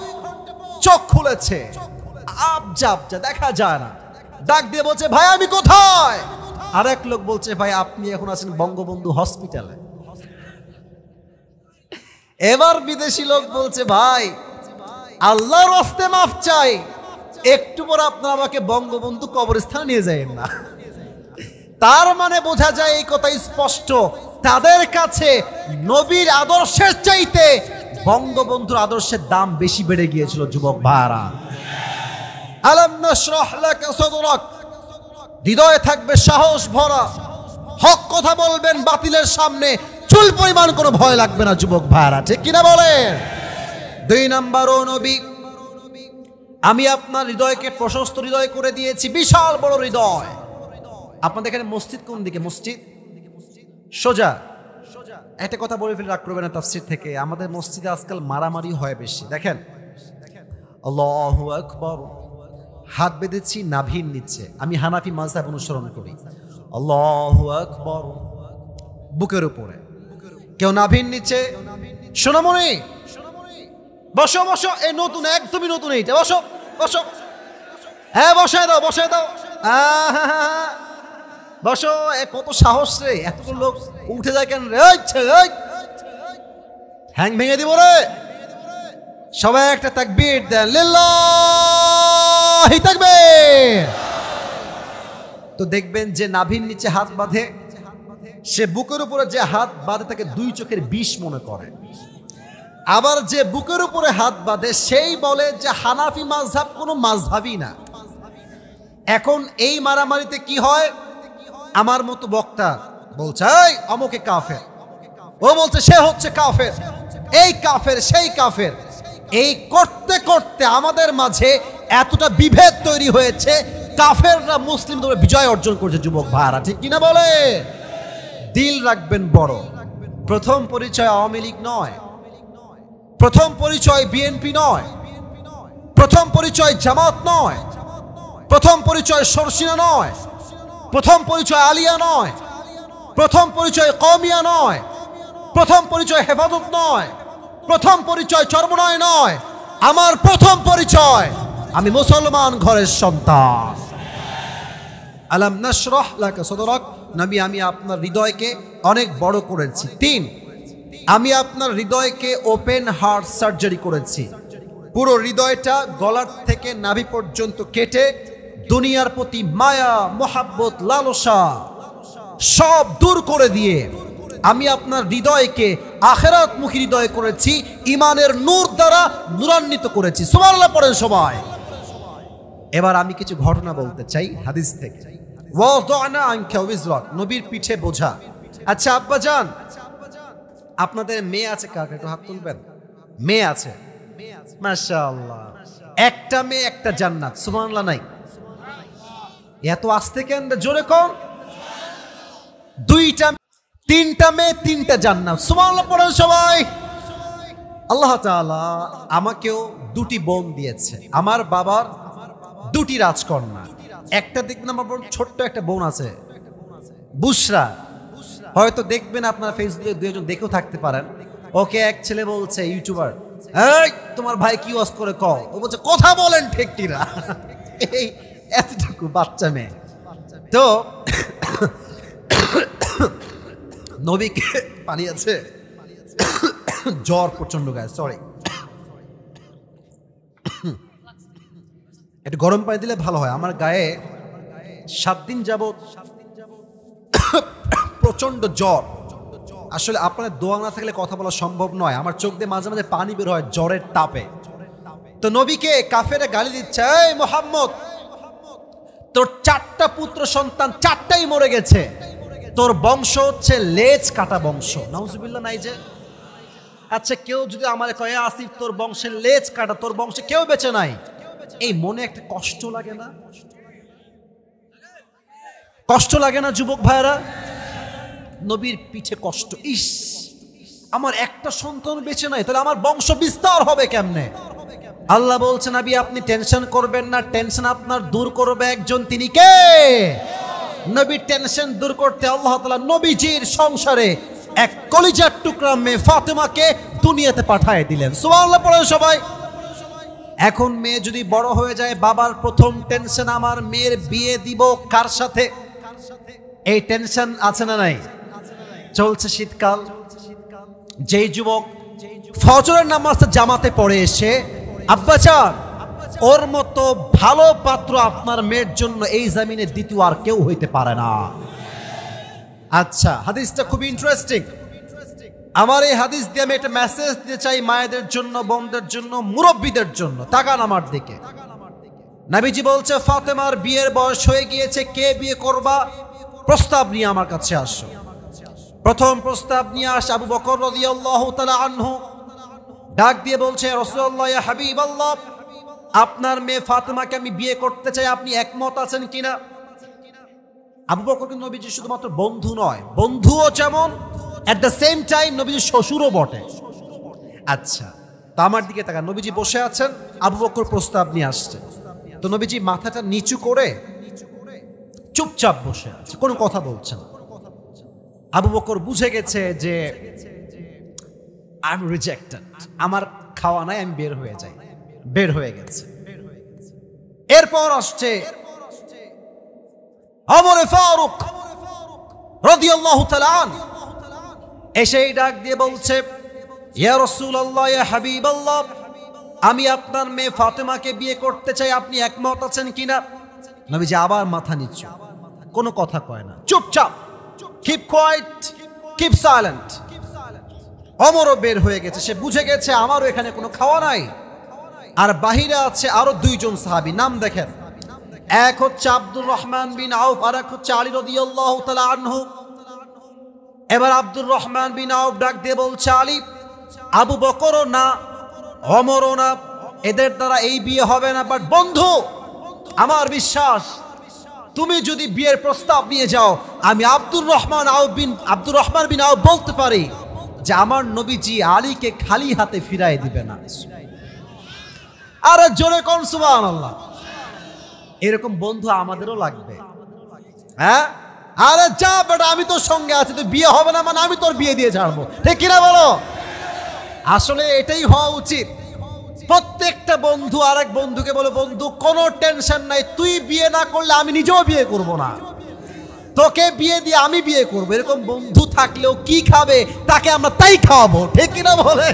চোখ খুলেছে, আবজা দেখা যায় না। ডাক দিয়ে বলছে, ভাই আমি কোথায়? আরেক লোক বলছে, ভাই আপনি এখন আছেন বঙ্গবন্ধু হসপিটালে। এবার বিদেশি লোক বলছে, ভাই আল্লাহর রাস্তে মাফ চাই, একটু পর আপনারা আমাকে বঙ্গবন্ধু কবরস্থানে নিয়ে যাবেন না। তার মানে বোঝা যায় এই কথা স্পষ্ট, তাদের কাছে নবীর আদর্শের চাইতে বঙ্গবন্ধুর আদর্শের দাম বেশি বেড়ে গিয়েছিল। যুবক ভাইরা, আলাম নাশরাহ লাকা সাদরাক, হৃদয়ে থাকবে সাহস ভরা, হক কথা বলবেন বাতিলের সামনে, চুল পরিমাণ কোনো ভয় লাগবে না যুবক ভাইরা, ঠিক কিনা বলেন? 2 নাম্বার, ও নবী আমি আপনার হৃদয়কে প্রশস্ত হৃদয় করে দিয়েছি, বিশাল বড় হৃদয়। আপনাদের এখানে মসজিদ কোন দিকে? মসজিদ সোজা। একটা কথা বলে ফেলে রাগ করবে না তাফসীর থেকে, আমাদের মসজিদে আজকাল মারামারি হয় বেশি। দেখেন, আল্লাহু আকবার, হাত বেঁধেছি নাভির নিচে, আমি হানাফি মাযহাব অনুসরণ করি। আল্লাহু আকবার, বুকের উপরে, কেউ নাভির নিচে। সোনামণি বসো বসো, এই নতুন, একদমই নতুন এইটা, বসো বসো, হ্যাঁ বসায় দাও বসায় দাও, বসো। কত সাহস রে, এতগুলো লোক উঠে যায় কেন রে? হ্যাং ভেঙে দিব রে। সবাই একটা তাকবীর দেন, লিল্লাহি তাকবীর। তো দেখবেন যে নাভির নিচে হাত বাঁধে, সে বুকের উপরে যে হাত বাঁধে তাকে 2 চোখের বিষ মনে করে। আবার যে বুকের উপরে হাত বাঁধে সেই বলে যে হানাফি মাযহাব কোনো মাযহাবই না। এখন এই মারামারিতে কি হয়? আমার মতো বক্তা বলছে এই অমুকে কাফের, ও বলছে সে হচ্ছে কাফের, এই কাফের সেই কাফের। এই করতে করতে আমাদের মাঝে এতটা বিভেদ তৈরি হয়েছে, কাফেররা মুসলিমদের বিজয় অর্জন করছে যুবক ভাইরা, ঠিক কিনা বলে? দিল রাখবেন বড়, প্রথম পরিচয় আওয়ামী লীগ নয়, প্রথম পরিচয় বিএনপি নয়, প্রথম পরিচয় জামাত নয়, প্রথম পরিচয় শর্ষিনা নয়, প্রথম পরিচয় আলিয়া নয়, প্রথম পরিচয় কওমিয়া নয়, প্রথম পরিচয় হেফাজত নয়, প্রথম পরিচয় চরমনায় নয়। আমার প্রথম পরিচয় আমি মুসলমান ঘরের সন্তান। আলাম নাশরাহ লাকা সাদরাক, নবী আমি আপনার হৃদয়কে অনেক বড় করেছি। 3, আমি আপনার হৃদয়কে ওপেন হার্ট সার্জারি করেছি। পুরো হৃদয়টা গলার থেকে নাভি পর্যন্ত কেটে দুনিয়ার প্রতি মায়া, মোহাব্বত, লালসা সব দূর করে দিয়ে আমি আপনার হৃদয়কে আখিরাতমুখী হৃদয় করেছি, ঈমানের নূর দ্বারা নূরান্বিত করেছি। সুবহানাল্লাহ পড়েন সবাই। এবার আমি কিছু ঘটনা বলতে চাই হাদিস থেকে। ওয়াদানা আনকা উযরাক, নবীর পিঠে বোঝা। আচ্ছা আব্বাজান, আপনাদের মেয়ে আছে কার? একটু হাত তুলবেন। মেয়ে আছে? মাশাআল্লাহ। একটা মেয়ে একটা জান্নাত। সুবহানাল্লাহ নাই? এত আস্তে কেন? জোরে কোন? 2টা 3টা মেয়ে 3টা জান্নাত। সুবহানাল্লাহ পড়েন সবাই। আল্লাহ তাআলা আমাকেও 2টি বোন দিয়েছে। আমার বাবার 2টি রাজকন্যা। একটা দেখবেন আমার বোন, ছোট্ট একটা বোন আছে বুশরা, হয়তো দেখবেন আপনার ফেসবুকে 2 জন দেখেও থাকতে পারেন। ওকে এক ছেলে বলছে, ইউটিউবার, এই তোমার ভাই কি ওয়াজ করে কও? ও বলছে কথা বলেন ঠিক না। এই এতটুকু বাচ্চা মেয়ে। তো নবীকে পানি আছে, জ্বর প্রচন্ড গায়ে, সরি, একটু গরম পানি দিলে ভালো হয়। আমার গায়ে 7 দিন যাবত প্রচন্ড জ্বর। আসলে আপনার দোয়া না থাকলে কথা বলা সম্ভব নয়। আমার চোখ দিয়ে মাঝে মাঝে পানি বের হয় জ্বরের তাপে। তো নবীকে কাফেরে গালি দিচ্ছে, এই মুহাম্মদ, তোর 4টা পুত্র সন্তান 4টাই মরে গেছে, তোর বংশ হচ্ছে লেজ কাটা বংশ। নাউজুবিল্লাহ নাই যে? আচ্ছা কেউ যদি আমার কয়ে আসিফ তোর বংশের লেজ কাটা, তোর বংশে কেউ বেঁচে নাই, এই মনে একটা কষ্ট লাগে না? কষ্ট লাগে না যুবক ভাইরা? নবীর পিঠে কষ্ট, ইস আমার একটা সন্তান বেঁচে নাই, তাহলে আমার বংশ বিস্তার হবে কেমনে? আল্লাহ বলছেন, নবী আপনি টেনশন করবেন না, টেনশন আপনার দূর করবে একজন, তিনি কে? নবীর টেনশন দূর করতে আল্লাহ তাআলা নবীজির সংসারে এক কলিজার টুকরা মেয়ে ফাতেমাকে দুনিয়াতে পাঠিয়ে দিলেন। সুবহানাল্লাহ পড়েন সবাই। এখন মেয়ে যদি বড় হয়ে যায়, বাবার প্রথম টেনশন আমার মেয়ের বিয়ে দিব কার সাথে, এই টেনশন আছে না নাই? চলছে শীতকাল, যেই যুবক ফজরের নামাজটা জামাতে পড়ে এসে, আব্বাজান ওর মতো ভালো পাত্র আপনার মেয়ের জন্য এই জমিনে দ্বিতীয় আর কেউ হইতে পারে না। আচ্ছা হাদিসটা খুব ইন্টারেস্টিং। আমার এই হাদিস দিয়ে আমি একটা মেসেজ দিতে চাই মায়েদের জন্য, বোনদের জন্য, মুরব্বীদের জন্য। তাকান আমার দিকে। নবীজি বলছে, ফাতেমার বিয়ের বয়স হয়ে গিয়েছে, কে বিয়ে করবা? প্রস্তাব নিয়ে আমার কাছে আসো। প্রথম প্রস্তাব নিয়ে আসে আবু বকর রাদিয়াল্লাহু তাআলা আনহু, ডাক দিয়ে বলছে, রাসূলুল্লাহ ইয়া হাবিবাল্লাহ, আপনার মেয়ে ফাতেমাকে আমি বিয়ে করতে চাই, আপনি একমত আছেন কিনা? আবু বকর কিন্তু নবীজি শুধুমাত্র বন্ধু নয়, বন্ধুও যেমন, এট দ্য সেম টাইম নবীজির শ্বশুরও বটে। আচ্ছা, তো আমার দিকে তাকান, নবীজি বসে আছেন, আবু বকর প্রস্তাব নিয়ে আসছে। তো নবীজি মাথাটা নিচু করে চুপচাপ বসে আছে, কোনো কথা বলছে না। আবু বকর বুঝে গেছে যে আই এম রিজেক্টেড, আমার খাওয়া নাই, আমি বের হয়ে যাই। বের হয়ে গেছে। এরপর আসছে ওমর ফারুক রাদিয়াল্লাহু তাআলা আনহু, এসেই ডাক দিয়ে বলছে, ইয়া রাসূলুল্লাহ ইয়া হাবিবাল্লাহ, আমি আপনার মেয়ে ফাতেমাকে বিয়ে করতে চাই, আপনি একমত আছেন কিনা? নবীজি আবার মাথা নিচু, কোনো কথা কয় না, চুপচাপ, কিপ কোয়াইট, কিপ সাইলেন্ট। ওমরও বের হয়ে গেছে, সে বুঝে গেছে আমারও এখানে কোনো খাওয়া নাই। আর বাহিরে আছে আরো দুইজন সাহাবী, নাম দেখেন, এক হচ্ছে আব্দুর রহমান বিন আউফ, আর এক হচ্ছে আলী রাদিয়াল্লাহু তাআলা আনহু। এবার আব্দুর রহমান বিন আউফ ডাক দিয়ে বলছে, আলী, আবু বকরও না, ওমরও না, এদের দ্বারা এই বিয়ে হবে না। বাট বন্ধু, আমার বিশ্বাস, তুমি যদি বিয়ের প্রস্তাব নিয়ে যাও, আমি আব্দুর রহমান বিন আউফ বলতে পারি যে আমার নবীজি আলীকে খালি হাতে ফিরাই দিবে না। আরে জোরে কোন সুবহানাল্লাহ। এরকম বন্ধু আমাদেরও লাগবে। হ্যাঁ, আরে যা বেটা, আমি তোর সঙ্গে আছি, তুই বিয়ে হবে না মানে আমি তোর বিয়ে দিয়ে ছাড়বো, ঠিক কিনা বলো? আসলে এটাই হওয়া উচিত। প্রত্যেকটা বন্ধু আরেক বন্ধুকে বলে, বন্ধু কোনো টেনশন নাই, তুই বিয়ে না করলে আমি নিজেও বিয়ে করব না, তোকে বিয়ে দিয়ে আমি বিয়ে করবো। এরকম বন্ধু থাকলেও কি খাবে, তাকে আমরা তাই খাওয়াবো, ঠিক কিনা বলে?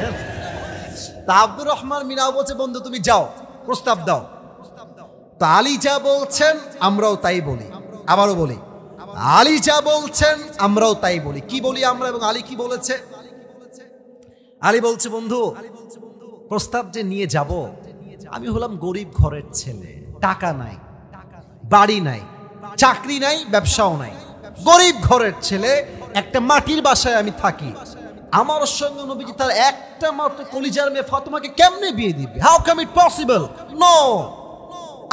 তা আব্দুর রহমান বিন আউফ বলছে, বন্ধু তুমি যাও, প্রস্তাব দাও। তা আলী যা বলছেন আমরাও তাই বলি। আবারও বলি, আলী যা বলছেন আমরাও তাই বলি। কি বলি আমরা এবং আলী কি বলেছে? আলী বলছে, বন্ধু প্রস্তাব যে নিয়ে যাব, আমি হলাম গরিব ঘরের ছেলে, টাকা নাই, বাড়ি নাই, চাকরি নাই, ব্যবসাও নাই, গরিব ঘরের ছেলে, একটা মাটির বাসায় আমি থাকি। আমার সঙ্গে নবীজি তার একটা মাত্র কলিজার মেয়ে ফাতেমাকে কেমনে বিয়ে দিবে? How come it possible? No,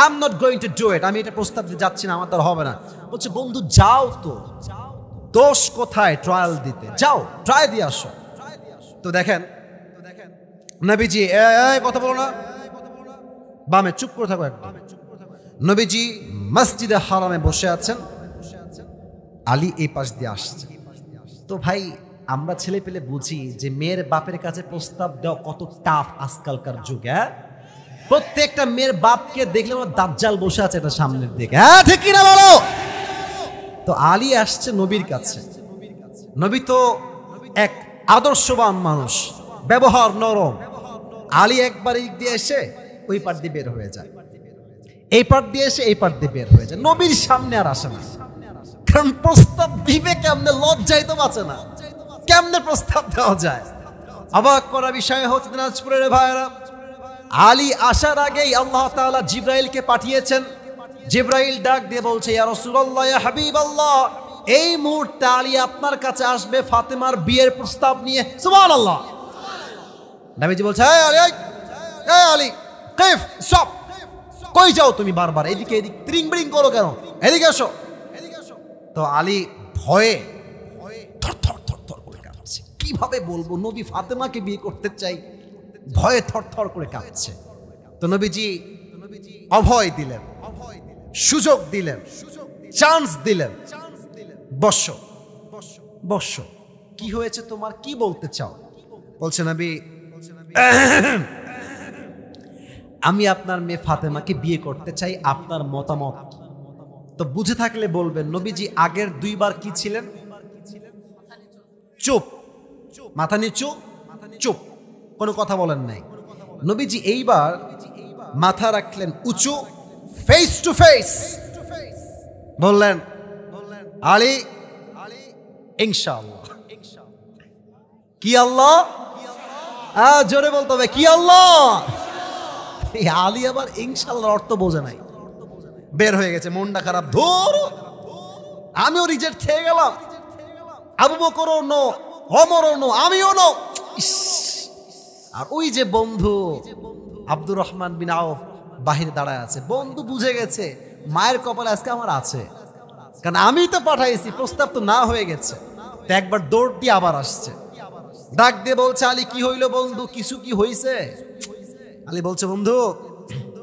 I am not going to do it. আমি এটা প্রস্তাব দিয়ে যাচ্ছি না, আমার দ্বারা হবে না। বলছে, বন্ধু যাও তো, দোষ কোথায় ট্রায়াল দিতে? যাও, ট্রাই দিয়ে আসো। তো দেখেন নবীজি, কথা বলো না, বামে চুপ করে থাকো একদম। নবীজি মসজিদে হারামে বসে আছেন, আলী এই পাশ দিয়ে আসছে। তো ভাই, আমরা ছেলে পেলে বুঝি যে মেয়ের বাপের কাছে প্রস্তাব দেওয়া কত টাফ আজকালকার যুগে। প্রত্যেকটা মেয়ের বাপকে দেখলে ওরা দাজ্জাল বসে আছে এটা সামনের দিকে, হ্যাঁ ঠিক কিনা বলো? তো আলী আসছে নবীর কাছে। নবী তো এক আদর্শবান মানুষ, ব্যবহার নরম। আলী একবার এই দিয়ে এসে ওই পার দিয়ে বের হয়ে যায়, এই পার দিয়ে এসে এই পার দিয়ে বের হয়ে যায়, নবীর সামনে আর আসে না। কারণ প্রস্তাব দিবে কেমনে, লজ্জায় তো বাঁচে না, কেমনে প্রস্তাব দেওয়া যায়? অবাক করা বিষয় হচ্ছে দিনাজপুরের ভাইয়েরা, আলী আসার আগেই আল্লাহ তাআলা জিব্রাইলকে পাঠিয়েছেন। জিব্রাইল ডাক দিয়ে বলছে, ইয়া রাসূলুল্লাহ ইয়া হাবিবাল্লাহ, এই মুহূর্তে আলী আপনার কাছে আসবে ফাতেমার বিয়ের প্রস্তাব নিয়ে। সুবহানাল্লাহ। নবীজি বলছে, এই আলী, কিফ স্টপ, কই যাও তুমি বারবার, এদিকে এদিক ত্রিং বিড়িং করো কেন, এদিকে এসো। তো আলী ভয়ে থরথর থরথর করে কাঁপছে। কিভাবে বলবো নবী ফাতেমাকে বিয়ে করতে চাই, ভয়ে থরথর করে কাঁপছে। তো নবীজি অভয় দিলেন, সুযোগ দিলেন, চান্স দিলেন, বসো বসো, কি হয়েছে তোমার, কি বলতে চাও? বলছে, নবী আমি আপনার মেয়ে ফাতেমাকে বিয়ে করতে চাই, আপনার মতামত। তো বুঝে থাকলে বলবেন, নবীজি আগের দুইবার কি ছিলেন? চুপ, মাথা নিচু, চুপ, কোনো কথা বলেন নাই। নবীজি এইবার মাথা রাখলেন উঁচু, ফেস টু ফেস বললেন, আলী ইনশাআল্লাহ। কি আল্লাহ? জোরে বলতে হবে, কি আল্লাহ? আলী আবার ইনশাআল্লাহ অর্থ বোঝে নাই, বের হয়ে গেছে, মনটা খারাপ, ধর আমিও রিজেক্ট খেয়ে গেলাম। আবু বকরও নো, ওমরও নো, আমিও নো। আর ওই যে বন্ধু আব্দুর রহমান বিন আউফ বাহিরে দাঁড়ায় আছে, বন্ধু বুঝে গেছে মায়ের কপালে আজকে আমার আছে, কারণ আমি তো পাঠাইছি, প্রস্তাব তো না হয়ে গেছে। তো একবার দৌড় দিয়ে আবার আসছে, ডাক দিয়ে বলছে, আলী কি হইল বন্ধু, কিছু কি হইছে? আলী বলছে, বন্ধু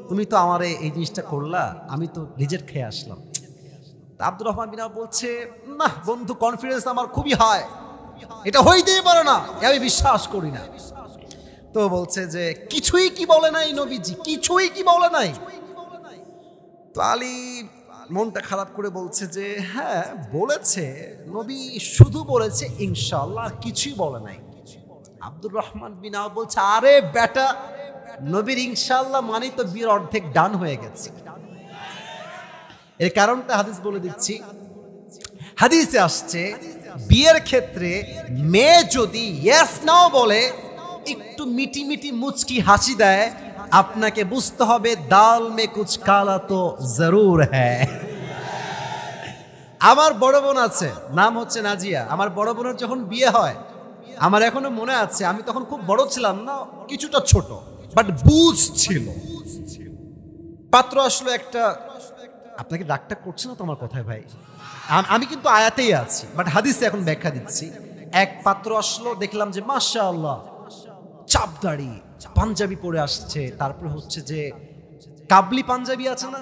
তুমি তো আমার এই জিনিসটা করলা, আমি তো রিজেক্ট খেয়ে আসলাম। আব্দুর রহমান বিন আউফ বলছে, না বন্ধু, কনফিডেন্স আমার খুবই হাই, এটা হইতেই পারে না, আমি বিশ্বাস করি না। তো বলছে যে কিছুই কি বলে নাই নবীজি, কিছুই কি বলে নাই? তো আলী মনটা খারাপ করে বলছে যে হ্যাঁ বলেছে, নবী শুধু বলেছে ইনশাআল্লাহ, কিছুই বলে নাই। আব্দুর রহমান বিন আউফ বলছে, আরে বেটা, নবীর ইনশাআল্লাহ মানে তো বিয়ের অর্ধেক ডান হয়ে গেছে। এর কারণটা হাদিস বলে দিচ্ছি। হাদিসে আসছে বিয়ের ক্ষেত্রে মেয়ে যদি ইয়েস নাও বলে, একটু মিটি মিটি মুচকি হাসি দেয়, আপনাকে বুঝতে হবে দাল মে কুছ কালা তো জরুর হ্যায়। আমার বড় বোন আছে, নাম হচ্ছে নাজিয়া। আমার বড় বোনের যখন বিয়ে হয়, আমার এখনো মনে আছে, আমি তখন খুব বড় ছিলাম না, কিছুটা ছোট, বাট বুঝ ছিল। পাত্র আসলো একটা, আপনাকে ডাকটা করছে না তোমার কথায় ভাই, আমি কিন্তু আয়াতেই আছি, বাট হাদিসে এখন ব্যাখ্যা দিচ্ছি। এক পাত্র আসলো, দেখলাম যে মাশাআল্লাহ চাপদাড়ি, পাঞ্জাবি পরে আসছে, তারপরে হচ্ছে যে কাবলি পাঞ্জাবি আছে না,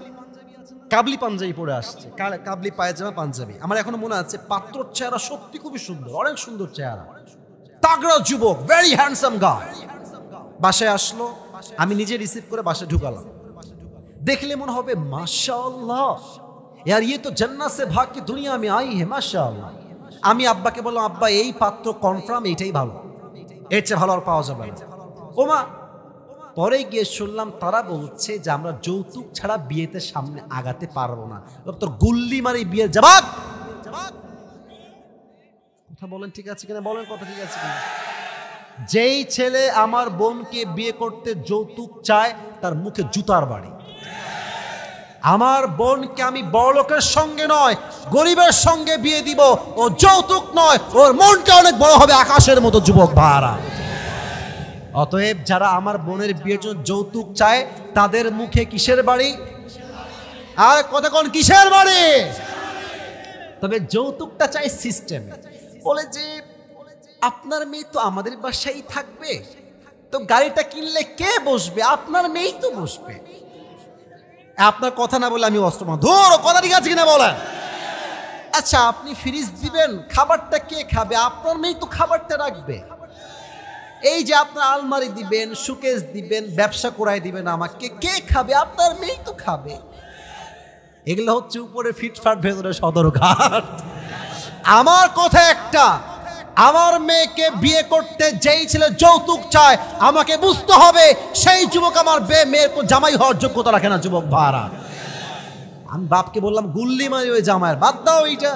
কাবলি পাঞ্জাবি পরে আসছে, কাবলি পায়জামা পাঞ্জাবি। আমার এখনো মনে আছে, পাত্রর চেহারা সত্যি খুবই সুন্দর, অনেক সুন্দর চেহারা, তাগড়া যুবক, ভেরি হ্যান্ডসাম গায়। বাসায় আসলো, আমি নিজে রিসিভ করে বাসায় ঢুকালাম। দেখলে মনে হবে মাশাআল্লাহ यार ये तो जन्नत से भाग के दुनिया में आई है माशाআল্লাহ। আমি আব্বাকে বললাম, আব্বা এই পাত্র কনফার্ম এইটাই ভালো, এর চেয়ে ভালো আর পাওয়া যাবে না। ওমা, পরে গিয়ে শুনলাম তারা বলছে যে আমরা যৌতুক ছাড়া বিয়েতে সামনে আগাতে পারবো না। তোর গুল্লি মারি বিয়ের জবাব। কথা বলেন ঠিক আছে কিনা, বলেন কথা ঠিক আছে কিনা? যেই ছেলে আমার বোনকে বিয়ে করতে যৌতুক চায়, তার মুখে জুতার বাড়ি। আমার বোনকে আমি বড়লোকের সঙ্গে নয়, গরিবের সঙ্গে বিয়ে দিব, ও যৌতুক নয়, ওর মনটা অনেক বড় হবে আকাশের মতো। যুবক ভাইরা, অতএব যারা আমার বোনের বিয়ের জন্য যৌতুক চায়, তাদের মুখে কিসের বাড়ি? আর কথা কোন কিসের বাড়ি? তবে যৌতুকটা চাই সিস্টেমে। বলে যে আপনার মেয়ে তো আমাদের বাসায় থাকবে, তো গাড়িটা কিনলে কে বসবে? আপনার মেয়েই তো বসবে। আপনার কথা না বলে আমি অস্ত্র ধরো, কথা ঠিক আছে কিনা বলেন? আচ্ছা, আপনি ফ্রিজ দিবেন, খাবারটা কে খাবে? আপনার মেয়ে তো খাবারটা রাখবে। এই যে আপনার আলমারি দিবেন, সুকেস দিবেন, ব্যবসা করাই দিবেন আমাকে, কে খাবে? আপনার মেয়ে তো খাবে। এগুলো হচ্ছে উপরে ফিটফাট, ভেতরে সদরঘাট। আমার কথা একটা, আমার মেয়েকে বিয়ে করতে যেই ছেলে যৌতুক চায়, আমাকে বুঝতে হবে সেই যুবক আমার মেয়ের জামাই হওয়ার যোগ্যতা রাখে না। যুবক ভাড়া, আমি বাপকে বললাম গুল্লি মারি ওই জামাইয়ের, বাদ দাও এইটা,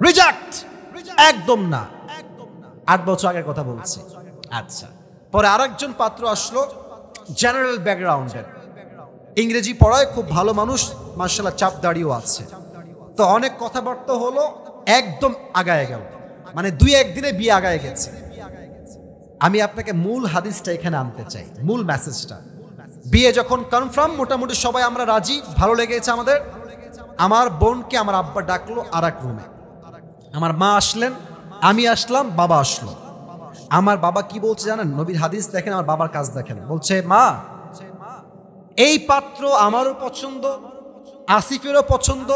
রিজেক্ট, একদম না। 8 বছর আগের কথা বলছি। আচ্ছা, পরে আরেকজন পাত্র আসলো, জেনারেল ব্যাকগ্রাউন্ডের, ইংরেজি পড়ায় খুব ভালো মানুষ, মাশাআল্লাহ চাপ দাড়িও আছে। তো অনেক কথাবার্তা হলো, একদম আগায় গেল, মানে 2-1 দিনে বিয়ে আগায় গেছে। আমি আপনাকে মূল হাদিসটা এখানে আনতে চাই, মূল মেসেজটা। বিয়ে যখন কনফার্ম, মোটামুটি সবাই আমরা রাজি, ভালো লেগেছে আমাদের। আমার বোনকে আমার আব্বা ডাকলো আর এক রুমে, আমার মা আসলেন, আমি আসলাম, বাবা আসলো। আমার বাবা কি বলছে জানেন? নবীর হাদিস দেখেন, আমার বাবার কাজ দেখেন। বলছে, মা এই পাত্র আমারও পছন্দ, আসিফেরও পছন্দ,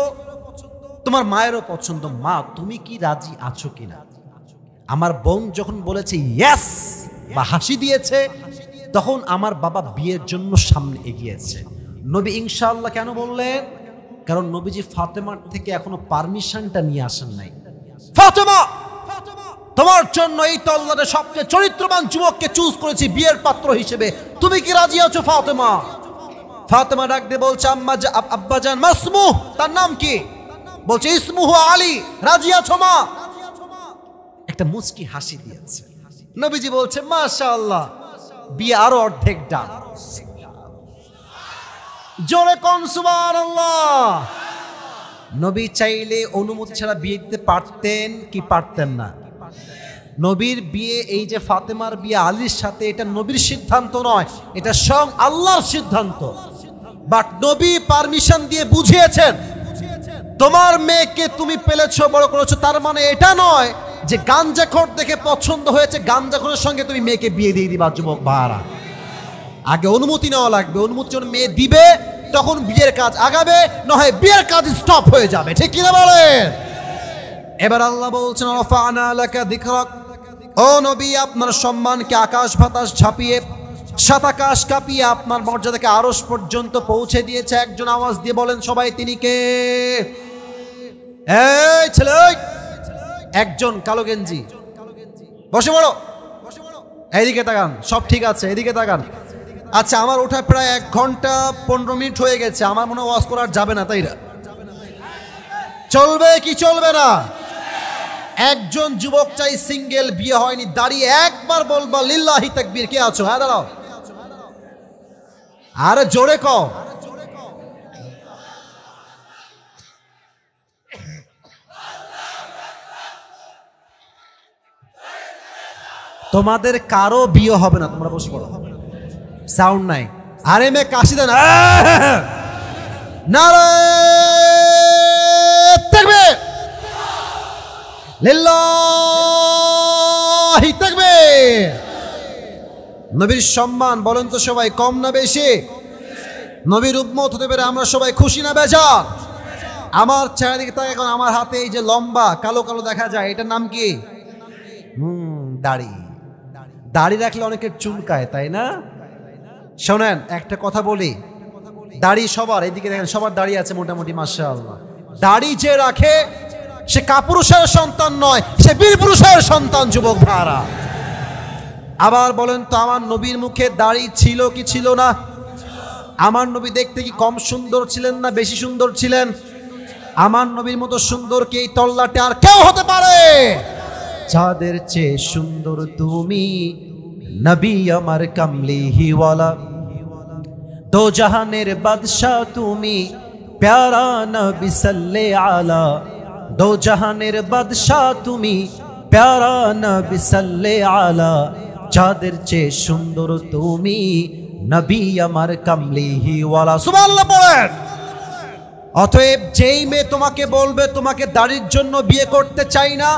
তোমার মায়েরও পছন্দ, মা তুমি কি রাজি আছো কিনা? আমার বোন যখন বলেছে ইয়েস বা হাসি দিয়েছে, তখন আমার বাবা বিয়ের জন্য সামনে এগিয়েছে। নবী ইনশাআল্লাহ কেন বললেন? কারণ নবীজি ফাতেমার থেকে এখনো পারমিশনটা নিয়ে আসেন নাই। ফাতেমা, তোমার জন্য এই তল্লাটে সবচেয়ে চরিত্রবান যুবককে চুজ করেছি বিয়ের পাত্র হিসেবে, তুমি কি রাজি আছো ফাতেমা? ফাতেমা ডাক দিয়ে বলছে, আব্বাজান মাসমুহ, তার নাম কি? বলছে ইসমুহু আলী, রাজি আছো মা? একটা মুচকি হাসি দিয়েছে। নবীজি বলছে মাশাআল্লাহ, বিয়ে আরো অর্ধেক ডান। জোরে কোন সুবহানাল্লাহ। নবী চাইলে অনুমতি ছাড়া বিয়ে দিতে পারতেন কি পারতেন না? নবীর বিয়ে, এই যে ফাতেমার বিয়ে আলীর সাথে, এটা নবীর সিদ্ধান্ত নয়, এটা স্বয়ং আল্লাহর সিদ্ধান্ত। বাট নবী পারমিশন দিয়ে বুঝিয়েছেন, তোমার মেয়েকে তুমি পেলেছো, বড় করেছো, তার মানে এটা নয় যে গাঞ্জাখোর দেখে পছন্দ হয়েছে গাঞ্জাখোরের সঙ্গে তুমি মেয়েকে বিয়ে দিয়ে দিবা। যুবক ভাইরা, আগে অনুমতি নেওয়া লাগবে। অনুমতি যখন মেয়ে দিবে তখন বিয়ের কাজ আগাবে, নয় বিয়ের কাজ স্টপ হয়ে যাবে। ঠিক কিনা বলেন? এবার আল্লাহ বলছেন, রাফা'না লাকা যিকরাক, ও নবী আপনার সম্মানকে আকাশ বাতাস ঝাঁপিয়ে, সাত আকাশ কাঁপিয়ে আপনার মর্যাদাকে আরশ পর্যন্ত পৌঁছে দিয়েছে। একজন আওয়াজ দিয়ে বলেন সবাই, তিনি কে? এই ছেলে, একজন কালো গেঞ্জি, বসে পড়ো, এইদিকে তাকান। সব ঠিক আছে, এদিকে তাকান। আচ্ছা, আমার ওঠা প্রায় 1 ঘন্টা 15 মিনিট হয়ে গেছে। আমার মনে হয় ওয়াজ করার যাবে না, তাই না? চলবে কি চলবে না? একজন যুবক চাই, সিঙ্গেল, বিয়ে হয়নি, দাঁড়িয়ে একবার বলবা লিল্লাহি তাকবীর। কে আছো? হ্যাঁ দাঁড়াও, আরে জোরে কও। তোমাদের কারো বিয়ে হবে না, তোমরা বসে পড়ো। সাউন্ড নাই। আরে মে কাশি দেন, নারে তাকবীর, লিল্লাহি তাকবীর। নবীর সম্মান বলেন তো সবাই, কম না বেশি? নবীর উম্মত হতে পেরে আমরা সবাই খুশি না বেজার? আমার চারিদিকে তাই, এখন আমার হাতে এই যে লম্বা কালো কালো দেখা যায়, এটার নাম কি? দাড়ি। দাড়ি রাখলে অনেকের চুলকায়, তাই না? শোনেন, একটা কথা বলি, দাড়ি সবার, এদিকে দেখেন সবার দাড়ি আছে মোটামুটি, মাশাআল্লাহ। দাড়ি যে রাখে সে কাপুরুষের সন্তান নয়, সে বীর পুরুষের সন্তান। যুবক ভাইরা, আবার বলেন তো, আমার নবীর মুখে দাড়ি ছিল কি ছিল না? আমার নবী দেখতে কি কম সুন্দর ছিলেন না বেশি সুন্দর ছিলেন? আমার নবীর মতো সুন্দর কি এই তল্লাটে আর কেউ হতে পারে? যাদের চেয়ে সুন্দর তুমি, নবী আমার কামলিওয়ালা, দো জাহানের বাদশাহ তুমি, প্যারা নবী সাল্লে আলা, দো জাহানের বাদশাহ তুমি, প্যারা নবী সাল্লে আলা, যাদের চেয়ে সুন্দর তুমি, নবী আমার কামলিওয়ালা। সুবহানাল্লাহ পড়েন। অতএব যেই মেয়ে তোমাকে বলবে তোমাকে দাড়ির জন্য বিয়ে করতে চাই না,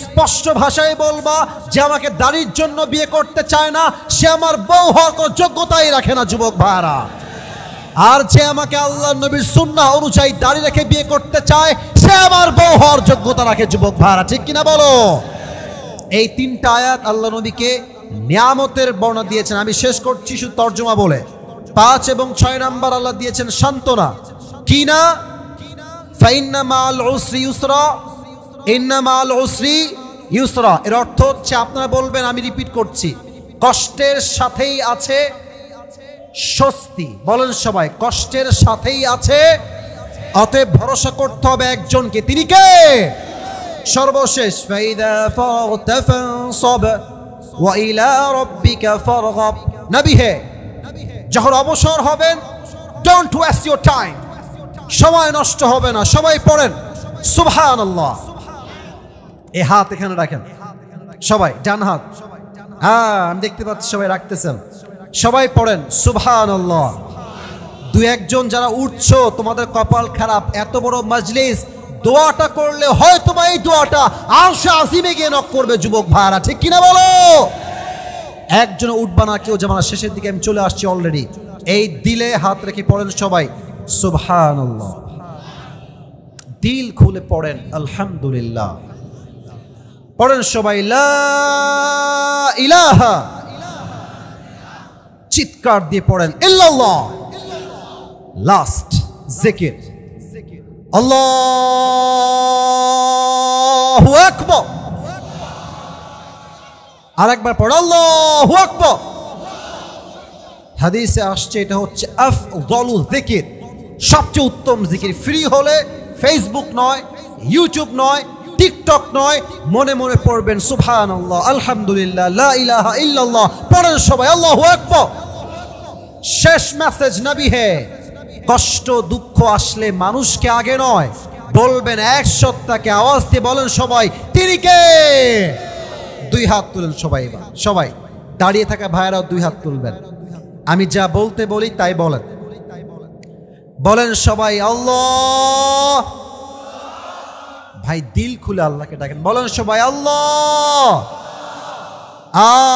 স্পষ্ট ভাষায় বলবা যে আমাকে দাড়ির জন্য বিয়ে করতে চায় না, সে আমার বউ হওয়ার কোনো যোগ্যতাই রাখে না। যুবক ভাইরা, আর যে আমাকে আল্লাহ নবীর সুন্নাহ অনুযায়ী দাড়ি রেখে বিয়ে করতে চায়, সে আমার বউ হওয়ার যোগ্যতা রাখে। যুবক ভাইরা, ঠিক কিনা বলো? এই 3টা আয়াত আল্লাহ নবীকে নিয়ামতের বর্ণনা দিয়েছেন। আমি শেষ করছি শুধু তর্জমা বলে। 5 এবং 6 নাম্বার আল্লাহ দিয়েছেন সান্ত্বনা। কি না? ফাইন্না মাল উসরি ইউসরা, ইন্না মাল উসরি ইউসরা। এর অর্থ হচ্ছে, আপনারা বলবেন, আমি রিপিট করছি, কষ্টের সাথেই আছে স্বস্তি। বলেন সবাই, কষ্টের সাথেই আছে। অতএব ভরসা করতে হবে একজনকে, তিনি কে? সর্বশেষ, ফাইদা ফাগতা ফানসাব ওয়া ইলা রাব্বিকা ফারগাব। নবী হে, যখন অবসর হবেন, ডোন্ট ওয়েস্ট ইওর টাইম, সময় নষ্ট হবে না। সবাই পড়েন সুবহানাল্লাহ। এই হাত এখানে রাখেন সবাই, ডান হাত। হ্যাঁ, আমি দেখতে পাচ্ছি সবাই রাখতেছেন। সবাই পড়েন সুবহানাল্লাহ। 2-1 জন যারা উঠছো, তোমাদের কপাল খারাপ। এত বড় মজলিস, দোয়াটা করলে হয়তো বা এই দোয়াটা আরশে আজিমে গিয়ে নক করবে। যুবক ভাইরা, ঠিক কিনা বলো? একজন উঠবা না কেউ, যেমন শেষের দিকে আমি চলে আসছি অলরেডি। এই দিলে হাত রেখে পড়েন সবাই সুবহানাল্লাহ। দিল খুলে পড়েন আলহামদুলিল্লাহ। পড়েন সবাই লা ইলাহা, চিৎকার দিয়ে পড়েন ইল্লাল্লাহ। লাস্ট জিকির আল্লাহু আকবার। আরেকবার পড় আল্লাহু আকবার। হাদিসে আসছে এটা হচ্ছে আফদালু যিকির, সবচেয়ে উত্তম জিকির। ফ্রি হলে ফেসবুক নয়, ইউটিউব নয়, টিকটক নয়, মনে মনে পড়বেন সুবহানাল্লাহ, আলহামদুলিল্লাহ, লা ইলাহা ইল্লাল্লাহ। পড়েন সবাই আল্লাহু আকবার। শেষ মেসেজ নবী হে, কষ্ট দুঃখ আসলে মানুষকে আগে নয়, বলবেন এক সত্তাকে, আওয়াজ দিয়ে বলেন সবাই, তিনি কে? দুই হাত তুলেন সবাই। এবার সবাই দাঁড়িয়ে থাকা ভাইয়েরাও দুই হাত তুলবেন। আমি যা বলতে বলি তাই বলেন। বলেন সবাই আল্লাহ। ভাই দিল খুলে আল্লাহকে ডাকেন। বলেন সবাই আল্লাহ,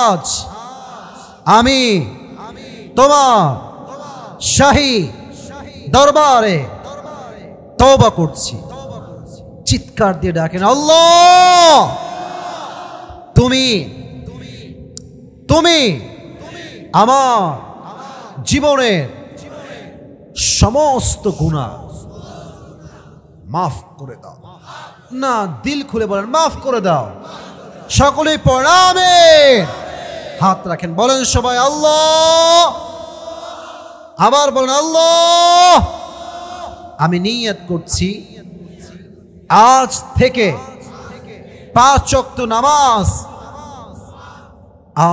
আজ আমি তোমার শাহী দরবারে তওবা করছি। চিৎকার দিয়ে ডাকেন আল্লাহ, তুমি তুমি আমার জীবনের সমস্ত গুনাহ মাফ করে দাও। না, দিল খুলে বলেন মাফ করে দাও। সকলেই পড়েন আমিন। হাত রাখেন, বলেন সবাই আল্লাহ। আবার বলেন আল্লাহ, আমি নিয়ত করছি আজ থেকে 5 ওয়াক্ত নামাজ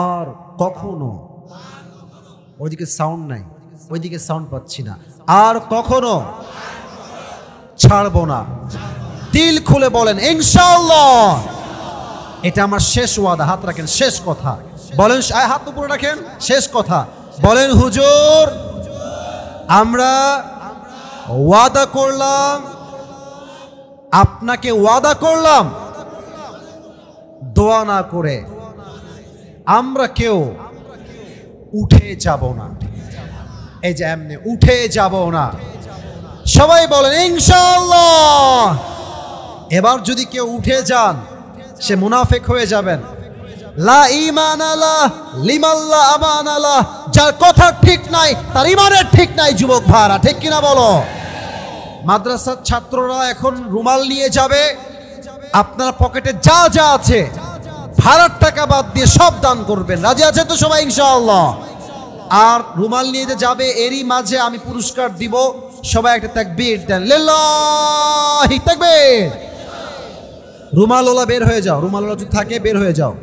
আর কখনো, ওইদিকে সাউন্ড নাই, ওইদিকে সাউন্ড পাচ্ছি না, আর কখনো ছাড়বো না। দিল খুলে বলেন ইনশাআল্লাহ, এটা আমার শেষ ওয়াদা। হাত রাখেন, শেষ কথা বলেন। হাত উপরে রাখেন, শেষ কথা বলেন। হুজুর, আমরা ওয়াদা করলাম, আপনাকে ওয়াদা করলাম, দোয়া না করে আমরা কেউ উঠে যাব না। এই যে এমনি উঠে যাব না। সবাই বলেন ইনশাআল্লাহ। এবার যদি কেউ উঠে যান, সে মুনাফিক হয়ে যাবেন। লা ঈমান আলাহ লিমান লা আমান আলাহ। যার কথা ঠিক নাই তার ঈমানের ঠিক নাই। যুবক ভাইরা, ঠিক কিনা বলো? মাদ্রাসার ছাত্ররা এখন রুমাল নিয়ে যাবে। আপনার পকেটে যা যা আছে ভাড়ার টাকা বাদ দিয়ে সব দান করবেন। রাজি আছেন তো সবাই ইনশাআল্লাহ? আর রুমাল নিয়ে যে যাবে, এরই মাঝে আমি পুরস্কার দিব। সবাই একটা তাকবীর দেন, লিল্লাহি তাকবীর। রুমালওয়ালা বের হয়ে যাও, রুমালওয়ালা যদি থাকে বের হয়ে যাও।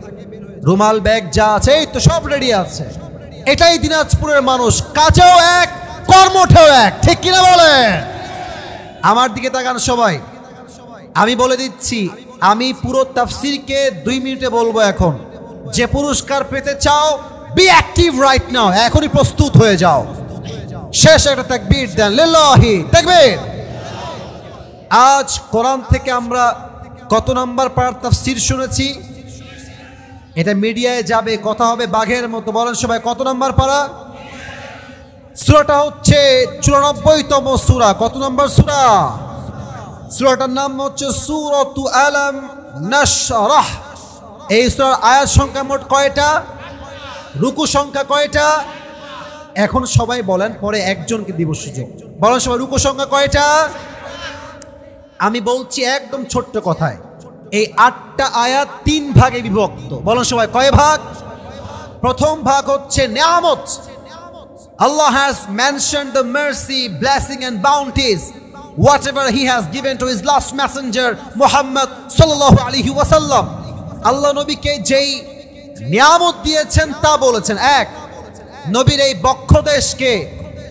রুমাল ব্যাগ যা আছে এই তো সব রেডি আছে। এটাই দিনাজপুরের মানুষ, কাজেও এক, কর্মঠেও এক, ঠিক কিনা বলে? আমার দিকে তাকান সবাই। আমি বলে দিচ্ছি, আমি পুরো তাফসীরকে 2 মিনিটে বলবো। এখন যে পুরস্কার পেতে চাও, বি অ্যাক্টিভ রাইট নাও, এখনই প্রস্তুত হয়ে যাও। শেষ একটা তাকবীর দেন, লিল্লাহি তাকবীর। আজ কোরআন থেকে আমরা কত নাম্বার পারার তাফসীর শুনেছি? এটা মিডিয়ায় যাবে, কথা হবে বাঘের মতো। বলেন সবাই কত নাম্বার পারা? সূরাটা হচ্ছে 94তম সূরা। কত নাম্বার সূরা? সূরাটার নাম হচ্ছে সূরাতু আলাম নাশরাহ। এই সূরার আয়াত সংখ্যা মোট কয়টা? রুকু সংখ্যা কয়টা? এখন সবাই বলেন, পরে একজনকে দিব সুযোগ। বলেন সবাই রুকু সংখ্যা কয়টা? আমি বলছি একদম ছোট্ট কথায়, এই 8টা আয়াত 3 ভাগে বিভক্ত। বলেন সবাই কয় ভাগ? প্রথম ভাগ হচ্ছে নিয়ামত। Allah has mentioned the mercy, blessing and bounties whatever he has given to his last messenger Muhammad sallallahu alaihi wasallam. আল্লাহ নবীকে যেই নিয়ামত দিয়েছেন তা বলেছেন। এক, নবীর এই বক্ষদেশকে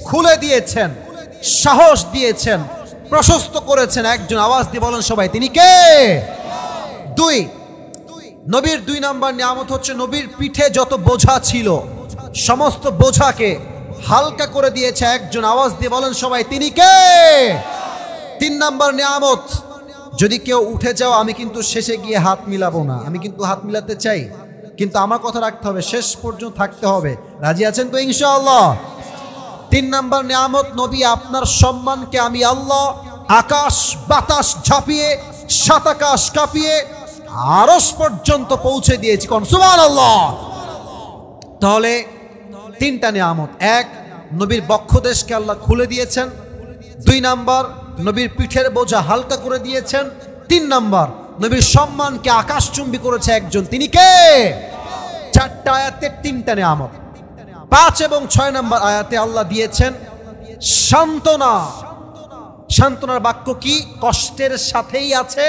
খুলে দিয়েছেন, সাহস দিয়েছেন, প্রশস্ত করেছেন। একজন আওয়াজ দিয়ে বলেন সবাই, তিনি কে? 2, নবীর 2 নাম্বার নিয়ামত হচ্ছে নবীর পিঠে যত বোঝা ছিল সমস্ত বোঝাকে হালকা করে দিয়েছে। একজন আওয়াজ দিয়ে বলেন সবাই, তিনি কে? 3 নাম্বার নিয়ামত, যদি কেউ উঠে যাও, আমি কিন্তু শেষে গিয়ে হাত মিলাবো না। আমি কিন্তু হাত মিলাতে চাই, কিন্তু আমার কথা রাখতে হবে, শেষ পর্যন্ত থাকতে হবে। রাজি আছেন তো ইনশাআল্লাহ? 3 নাম্বার নিয়ামত, নবী আপনার সম্মানকে আমি আল্লাহ আকাশ বাতাস ঝাঁপিয়ে, 7 আকাশ কাঁপিয়ে আরশ পর্যন্ত পৌঁছে দিয়েছি। কোন সুবহানাল্লাহ। তাহলে 3টা নিয়ামত। 1, নবীর বক্ষদেশকে আল্লাহ খুলে দিয়েছেন। 2 নাম্বার, নবীর পিঠের বোঝা হালকা করে দিয়েছেন। 3 নাম্বার, নবীর সম্মানকে আকাশচুম্বী করেছে একজন, তিনি কে? 4টা আয়াতে 3টা নিয়ামত। 5 এবং 6 নাম্বার আয়াতে আল্লাহ দিয়েছেন সান্ত্বনা। সান্ত্বনার বাক্য কি? কষ্টের সাথেই আছে।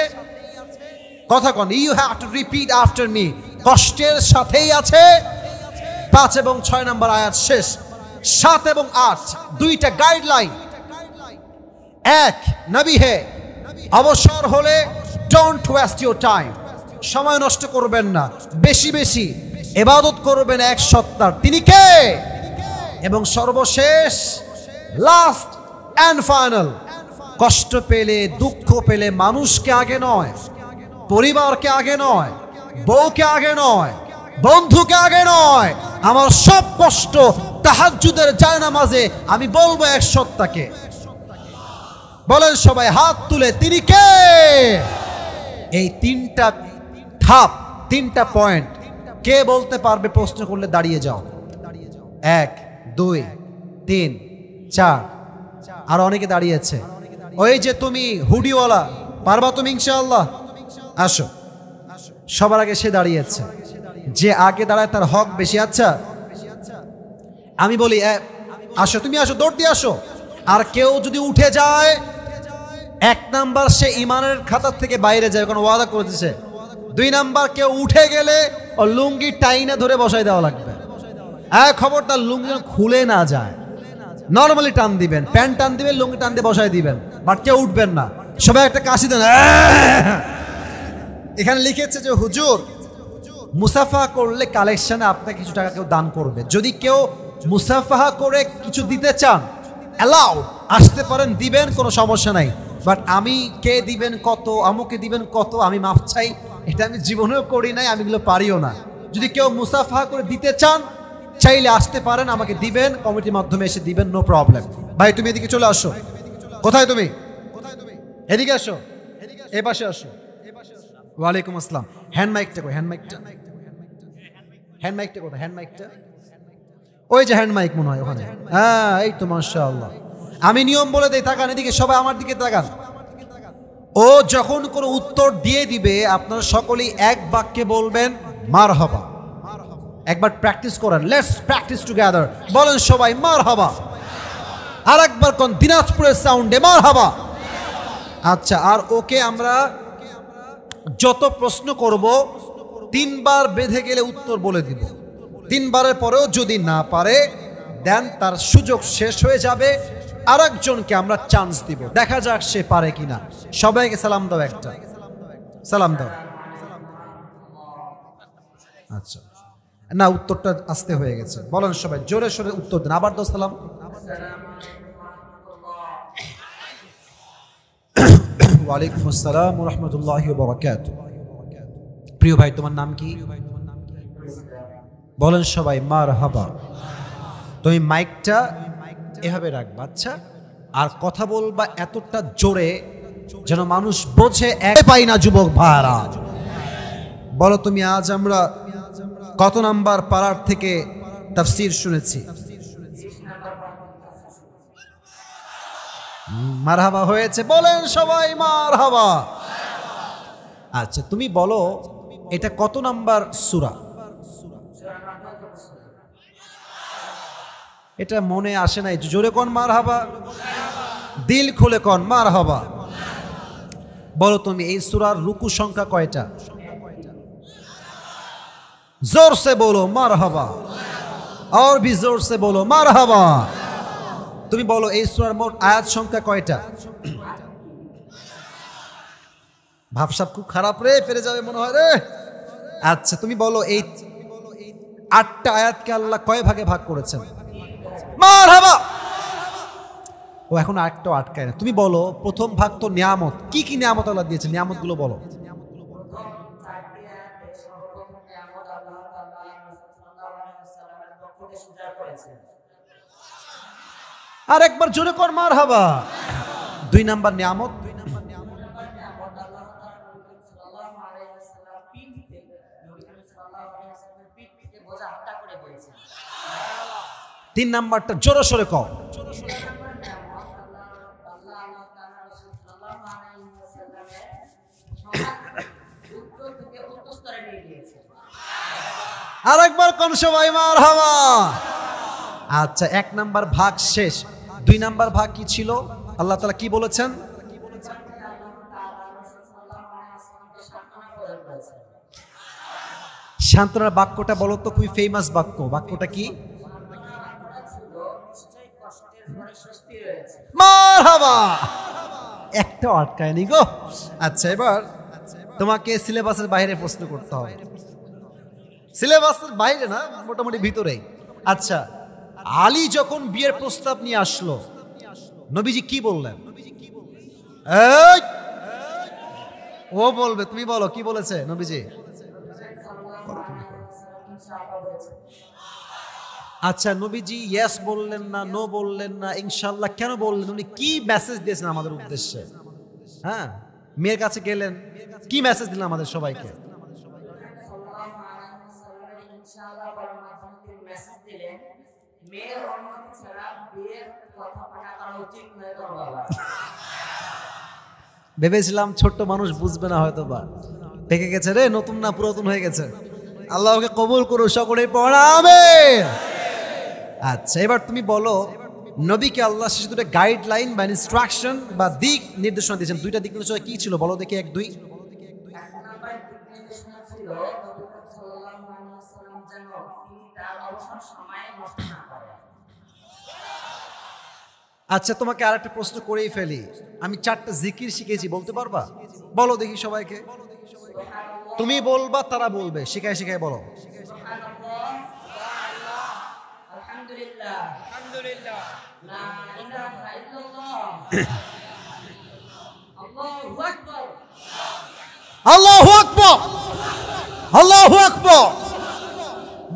কথা কন, you have to repeat after me. কষ্টের সাথেই আছে। 5 এবং 6 নাম্বার আয়াত শেষ। 7 এবং 8 2টা গাইডলাইন। 1, নবী হে অবসর হলে ডোন্ট ওয়েস্ট ইউর টাইম, সময় নষ্ট করবেন না, বেশি বেশি ইবাদত করবেন এক সত্তার। তিনি কে? এবং সর্বশেষ লাস্ট অ্যান্ড ফাইনাল, কষ্ট পেলে দুঃখ পেলে মানুষকে আগে নয়, পরিবারকে আগে নয়, বউকে আগে নয়, বন্ধুকে আগে নয়, আমার সব কষ্ট তাহাজ্জুদের জায়নামাজে আমি বলবো এক সত্তাকে। বলেন সবাই হাত তুলে, তিনি কে? এই তিনটা ধাপ, তিনটা পয়েন্ট কে বলতে পারবে? প্রশ্ন করলে দাঁড়িয়ে যাও। 1 2 3 4, আর অনেকে দাঁড়িয়েছে। ওই যে তুমি হুডিওয়ালা, পারবা তুমি ইনশাআল্লাহ? আসো, সবার আগে সে দাঁড়িয়েছে, যে আগে দাঁড়ায় তার হক বেশি। আচ্ছা আমি বলি আসো, তুমি আসো, দৌড় দিয়ে আসো। আর কেউ যদি উঠে যায়, 1 নাম্বার সে ইমানের খাতার থেকে বাইরে যায়, কোনো ওয়াদা করেছে। 2 নাম্বার কেউ উঠে গেলে ও লুঙ্গি টাইনে ধরে বসাই দেওয়া লাগবে। খবরদার লুঙ্গি যেন খুলে না যায়, নর্মালি টান দিবেন, প্যান্ট টান দিবেন, লুঙ্গি টান দিয়ে বসাই দিবেন, বাট কেউ উঠবেন না। সবাই একটা কাশি দেন। এখানে লিখেছে যে হুজুর মুসাফা করলে কালেকশনে আপনাকে কিছু টাকা কেউ দান করবে। যদি কেউ মুসাফাহা করে কিছু দিতে চান, অ্যালাউ, আসতে পারেন, দিবেন, কোনো সমস্যা নাই। বাট আমি কে দিবেন কত, আমুকে দিবেন কত, আমি মাফ চাই, এটা আমি জীবনেও করি নাই, আমি এগুলো পারিও না। যদি কেউ মুসাফাহা করে দিতে চান, চাইলে আসতে পারেন, আমাকে দিবেন, কমিটির মাধ্যমে এসে দিবেন, নো প্রবলেম। ভাই তুমি এদিকে চলে আসো। কোথায় তুমি? এদিকে আসো, এ পাশে আসো। ওয়ালাইকুম আসসালাম। হ্যান্ড মাইকটা কই? হ্যান্ড মাইকটা, হ্যান্ড মাইকটা কোথায়? হ্যান্ড মাইকটা ওই যে হ্যান্ড মাইক মনে হয় ওখানে। হ্যাঁ, এই তো মাশাআল্লাহ। আমি নিয়ম বলে দেই, তাকান এদিকে, সবাই আমার দিকে তাকান। ও যখন কোনো উত্তর দিয়ে দিবে, আপনারা সকলেই এক বাক্যে বলবেন মারহাবা। একবার প্র্যাকটিস করেন, লেটস প্র্যাকটিস টুগেদার। বলেন সবাই মারহাবা। আর একবার কোন দিনাজপুরের সাউন্ডে মারহাবা। আচ্ছা, আর ওকে আমরা যত প্রশ্ন করব 3 বার বেঁধে গেলে উত্তর বলে দিব। 3 বারের পরেও যদি না পারে, দেন তার সুযোগ শেষ হয়ে যাবে, আরেকজনকে আমরা চান্স দিব, দেখা যাক সে পারে কিনা। সবাইকে সালাম দাও, একটা সালাম দাও। আচ্ছা, না উত্তরটা আসতে হয়ে গেছে। বলেন সবাই জোরে সোরে উত্তর দেন। আবার দাও সালাম। ওয়ালাইকুম আসসালাম ওয়া রাহমাতুল্লাহি ওয়া বারাকাতুহু। প্রিয় ভাই, তোমার নাম কি? বলেন সবাই মারহাবা। তুমি মাইকটা এভাবে রাখবা, আচ্ছা, আর কথা বলবা এতটা জোরে যেন মানুষ বোঝে। পাই না যুবক ভাইরা, বলো তুমি আজ আমরা কত নাম্বার পারার থেকে তাফসীর শুনেছি? মারহাবা হয়েছে, বলেন সবাই মারহাবা। আচ্ছা তুমি বলো এটা কত নাম্বার সূরা? এটা মনে আসে নাই, জোরে কোন মারহাবা, দিল খুলে কোন মারহাবা। বলো তুমি এই সূরার রুকু সংখ্যা কয়টা? जोर से बोलो मारहाबा, और भी जोर से बोलो मारहाबा। তুমি বলো এই সূরার মোট আয়াত সংখ্যা কয়টা? ভাবসাব খুব খারাপ রে, ফিরে যাবে মনে হয় রে। আচ্ছা তুমি বলো এই 8টা আয়াতকে আল্লাহ কয় ভাগে ভাগ করেছেন? মারহাবা। ও এখন আরেকটাও আটকায় না। তুমি বলো প্রথম ভাগ তো নিয়ামত, কি কি নিয়ামত আল্লাহ দিয়েছে, নিয়ামতগুলো বলো। আর একবার জোরে কর মারহাবা। 2 নাম্বার নিয়ামত? 3 নাম্বারটা জোরে সোরে কর। আর একবার কোন সবাই মারহাবা। আচ্ছা 1 নাম্বার ভাগ শেষ, 2 নাম্বার ভাগ কি ছিল? আল্লাহ তাআলা কি বলেছেন? সান্ত্বনার বাক্যটা বলো তো, খুবই ফেমাস বাক্য, বাক্যটা কি? মারহাবা। একটাও আটকায়নি গো। আচ্ছা, এবার তোমাকে সিলেবাসের বাইরে প্রশ্ন করতে হবে। সিলেবাসের বাইরে না, মোটামুটি ভিতরেই। আচ্ছা, আলী যখন বিয়ের প্রস্তাব নিয়ে আসলো, নবীজি কি বললেন? এই, ও বলবে, তুমি বলো কি বলেছে নবীজি? আচ্ছা, নবীজি ইয়েস বললেন না, নো বললেন না, ইনশাআল্লাহ কেন বললেন? উনি কি মেসেজ দিয়েছেন আমাদের উদ্দেশ্যে? হ্যাঁ, মেয়ের কাছে গেলেন, কি মেসেজ দিলেন আমাদের সবাইকে? ভেবেছিলাম ছোট্ট মানুষ বুঝবে না, হয়তো বা পেকে গেছে রে, নতুন না পুরাতন হয়ে গেছে। আল্লাহকে কবুল করো, সকলে পড়াবে। আচ্ছা, এবার তুমি বলো, নবীকে আল্লাহ শেষে দুটো গাইডলাইন বা ইনস্ট্রাকশন বা দিক নির্দেশনা দিয়েছেন, দুইটা দিক নির্দেশনা কি ছিল বলো দেখি, এক দুই। আচ্ছা, তোমাকে আর একটা প্রশ্ন করেই ফেলি। আমি 4টা জিকির শিখেছি, বলতে পারবা? বলো দেখি সবাইকে। তুমি বলবা, তারা বলবে, শিখায় শিখায় বলো। আল্লাহু আকবার, আল্লাহু আকবার।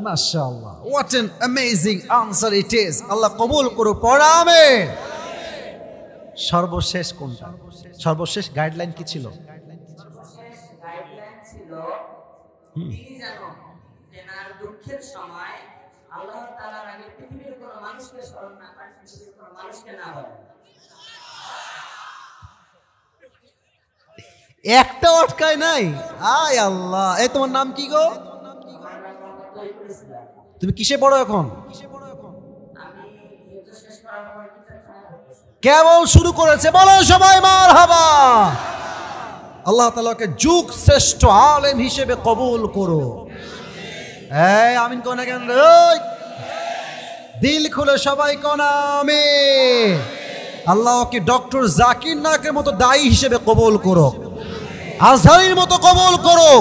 মাশাআল্লাহ, what an amazing answer it is. আল্লাহ কবুল করো, পড়া আমিন। সর্বশেষ কোনটা? সর্বশেষ গাইডলাইন কি ছিল? গাইডলাইন ছিল তিনি জানো যে না দুঃখের সময় আল্লাহ তাআলার আগে পৃথিবীর কোনো মানুষকে স্মরণ না করে, পৃথিবীর কোনো মানুষকে না বলে। একটা অটকায় নাই। আয় আল্লাহ, এই তোমার নাম কি গো? তুমি কিসে পড়ো এখন? কেবল শুরু করেছে, বলো সবাই মারহাবা। আল্লাহ তাআলাকে যুগ শ্রেষ্ঠ আলেম হিসেবে কবুল করো। এই আমিন কোন কেন? দিল খুলে সবাই কোন আমিন। আল্লাহকে ডক্টর জাকির নায়কের মতো দায়ী হিসেবে কবুল করো, আজহারির মতো কবুল করো,